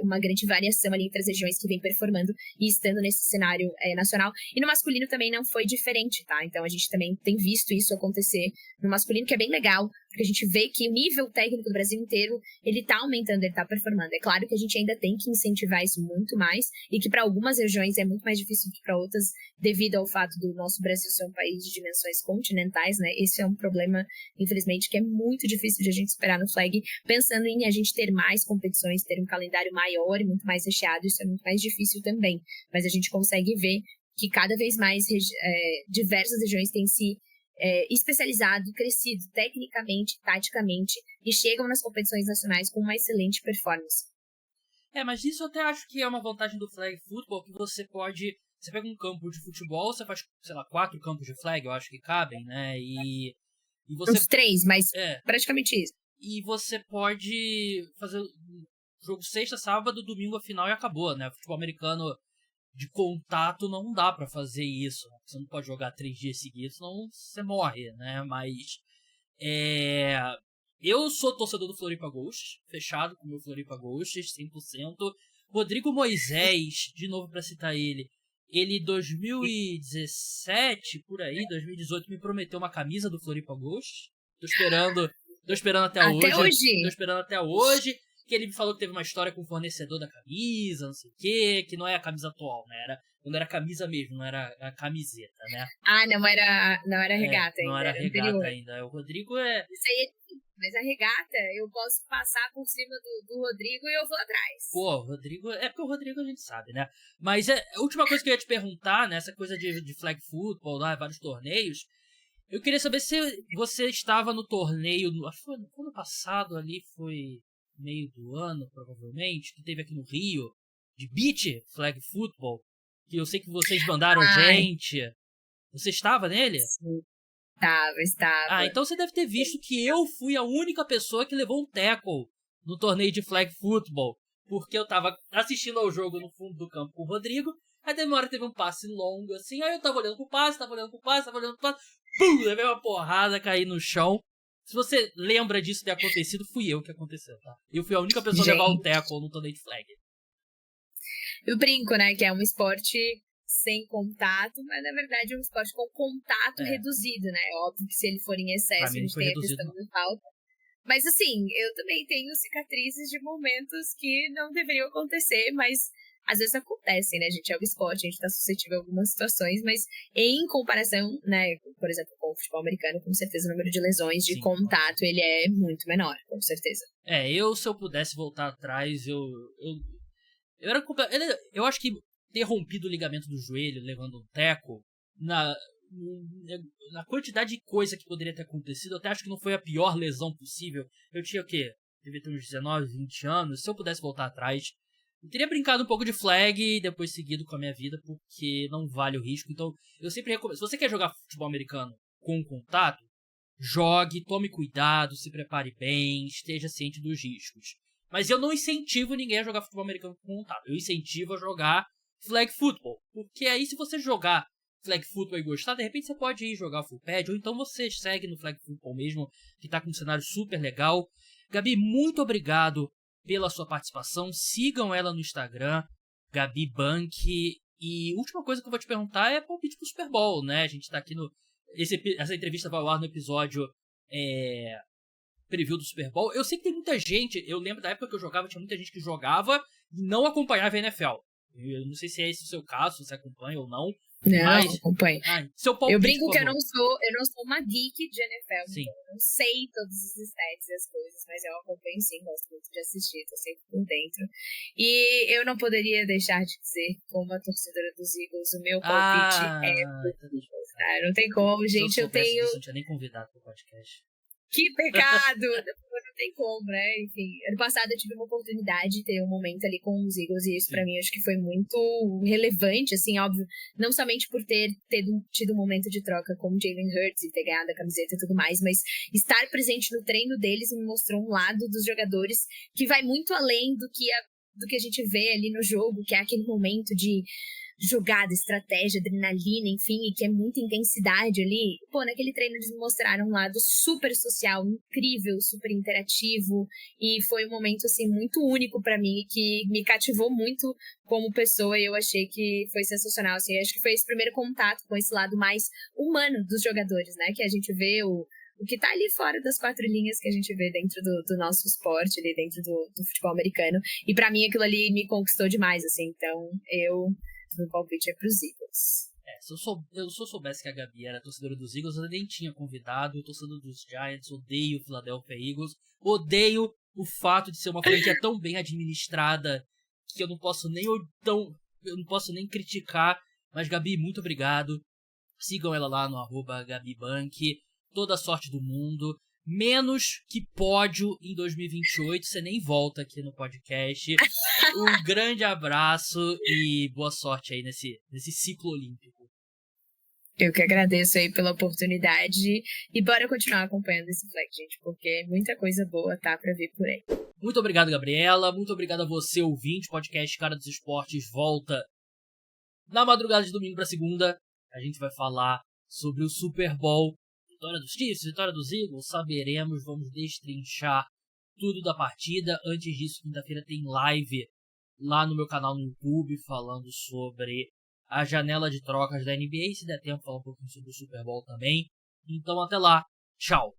uma grande variação ali entre as regiões que vem performando e estando nesse cenário nacional. E no masculino também não foi diferente, tá? Então, a gente também tem visto isso acontecer no masculino, que é bem legal. porque a gente vê que o nível técnico do Brasil inteiro, ele tá aumentando, ele tá performando. É claro que a gente ainda tem que incentivar isso muito mais, e que para algumas regiões é muito mais difícil do que para outras, devido ao fato do nosso Brasil ser um país de dimensões continentais, né? Esse é um problema, infelizmente, que é muito difícil de a gente superar no flag, pensando em a gente ter mais competições, ter um calendário maior e muito mais recheado, isso é muito mais difícil também. Mas a gente consegue ver que cada vez mais diversas regiões têm se especializado, crescido tecnicamente, taticamente, e chegam nas competições nacionais com uma excelente performance. Mas isso eu até acho que é uma vantagem do flag football, que você pega um campo de futebol, você faz, sei lá, 4 campos de flag, eu acho que cabem, né, e você... Uns 3, mas praticamente isso. E você pode fazer jogo sexta, sábado, domingo a final e acabou, né, futebol americano de contato não dá pra fazer isso, né? Você não pode jogar 3 dias seguidos, senão você morre, né? Mas eu sou torcedor do Floripa Ghosts, fechado com o meu Floripa Ghosts, 100%. Rodrigo Moisés, de novo pra citar ele 2017, por aí, 2018, me prometeu uma camisa do Floripa Ghosts. Tô esperando até hoje. Tô esperando até hoje. Que ele me falou que teve uma história com o fornecedor da camisa, não sei o quê, que não é a camisa atual, né? Quando era camisa mesmo, não era a camiseta, né? Não era regata ainda. Não era regata ainda. O Rodrigo é... Isso aí, mas a regata, eu posso passar por cima do Rodrigo e eu vou atrás. Pô, o Rodrigo... porque o Rodrigo a gente sabe, né? Mas a última coisa que eu ia te perguntar, né? Essa coisa de flag football, lá, vários torneios... Eu queria saber se você estava no torneio... Acho que foi no ano passado ali, foi... meio do ano, provavelmente, que teve aqui no Rio, de beach flag football, que eu sei que vocês mandaram gente. Você estava nele? Sim. Estava. Então você deve ter visto que eu fui a única pessoa que levou um tackle no torneio de flag football, porque eu tava assistindo ao jogo no fundo do campo com o Rodrigo, aí demora teve um passe longo assim, aí eu tava olhando pro passe, pum, levei uma porrada, caí no chão. Se você lembra disso ter acontecido, fui eu que aconteceu, tá? Eu fui a única pessoa a levar um tackle no torneio de flag. Eu brinco, né, que é um esporte sem contato, mas na verdade é um esporte com contato reduzido, né? É óbvio que se ele for em excesso, a gente tem a questão da falta. Mas assim, eu também tenho cicatrizes de momentos que não deveriam acontecer, mas às vezes acontecem, né, gente? É o esporte, a gente tá suscetível a algumas situações, mas em comparação, né, por exemplo, com o futebol americano, com certeza o número de lesões de contato, ele é muito menor, com certeza. Se eu pudesse voltar atrás, eu acho que ter rompido o ligamento do joelho, levando um teco, na quantidade de coisa que poderia ter acontecido, eu até acho que não foi a pior lesão possível. Eu tinha o quê? Devia ter uns 19, 20 anos. Se eu pudesse voltar atrás, eu teria brincado um pouco de flag e depois seguido com a minha vida, porque não vale o risco. Então, eu sempre recomendo. Se você quer jogar futebol americano com contato, jogue, tome cuidado, se prepare bem, esteja ciente dos riscos. Mas eu não incentivo ninguém a jogar futebol americano com contato. Eu incentivo a jogar flag football. Porque aí, se você jogar flag football e gostar, de repente você pode ir jogar full pad, ou então você segue no flag football mesmo, que tá com um cenário super legal. Gabi, muito obrigado pela sua participação. Sigam ela no Instagram, Gabi Bank. E última coisa que eu vou te perguntar é palpite pro Super Bowl, né? A gente tá aqui no... Essa entrevista vai ao ar no episódio preview do Super Bowl. Eu sei que tem muita gente, eu lembro da época que eu jogava, tinha muita gente que jogava e não acompanhava a NFL. Eu não sei se é esse o seu caso, se você acompanha ou não. Não, mas acompanho. Seu palpite, eu brinco que eu não sou uma geek de NFL, sim. Então eu não sei todos os stats e as coisas, mas eu acompanho sim, gosto muito de assistir, tô sempre por dentro. E eu não poderia deixar de dizer, como a torcedora dos Eagles, o meu palpite não tem como, gente, eu tenho... Eu não tinha nem convidado pro podcast. Que pecado! Não tem como, né? Enfim, ano passado eu tive uma oportunidade de ter um momento ali com os Eagles e isso pra mim acho que foi muito relevante, assim, óbvio, não somente por ter tido um momento de troca com o Jalen Hurts e ter ganhado a camiseta e tudo mais, mas estar presente no treino deles me mostrou um lado dos jogadores que vai muito além do que a gente vê ali no jogo, que é aquele momento de jogada, estratégia, adrenalina, enfim, e que é muita intensidade ali. Pô, naquele treino eles me mostraram um lado super social, incrível, super interativo, e foi um momento, assim, muito único pra mim, que me cativou muito como pessoa, e eu achei que foi sensacional, assim, acho que foi esse primeiro contato com esse lado mais humano dos jogadores, né, que a gente vê o o que tá ali fora das 4 linhas que a gente vê dentro do nosso esporte, ali dentro do futebol americano. E pra mim aquilo ali me conquistou demais, assim. Então, meu palpite é pros Eagles. Se eu soubesse que a Gabi era torcedora dos Eagles, eu nem tinha convidado. Eu torcedor dos Giants, odeio o Philadelphia Eagles, odeio o fato de ser uma franquia tão bem administrada que eu não posso nem criticar. Mas Gabi, muito obrigado. Sigam ela lá no @GabiBank. Toda a sorte do mundo. Menos que pódio em 2028, você nem volta aqui no podcast. Um grande abraço e boa sorte aí nesse ciclo olímpico. Eu que agradeço aí pela oportunidade e bora continuar acompanhando esse Flag, gente, porque muita coisa boa tá pra vir por aí. Muito obrigado, Gabriela. Muito obrigado a você, ouvinte. O podcast Cara dos Esportes volta na madrugada de domingo pra segunda. A gente vai falar sobre o Super Bowl. Vitória dos Chiefs, vitória dos Eagles, saberemos, vamos destrinchar tudo da partida. Antes disso, quinta-feira tem live lá no meu canal no YouTube, falando sobre a janela de trocas da NBA, se der tempo, falar um pouquinho sobre o Super Bowl também. Então até lá, tchau!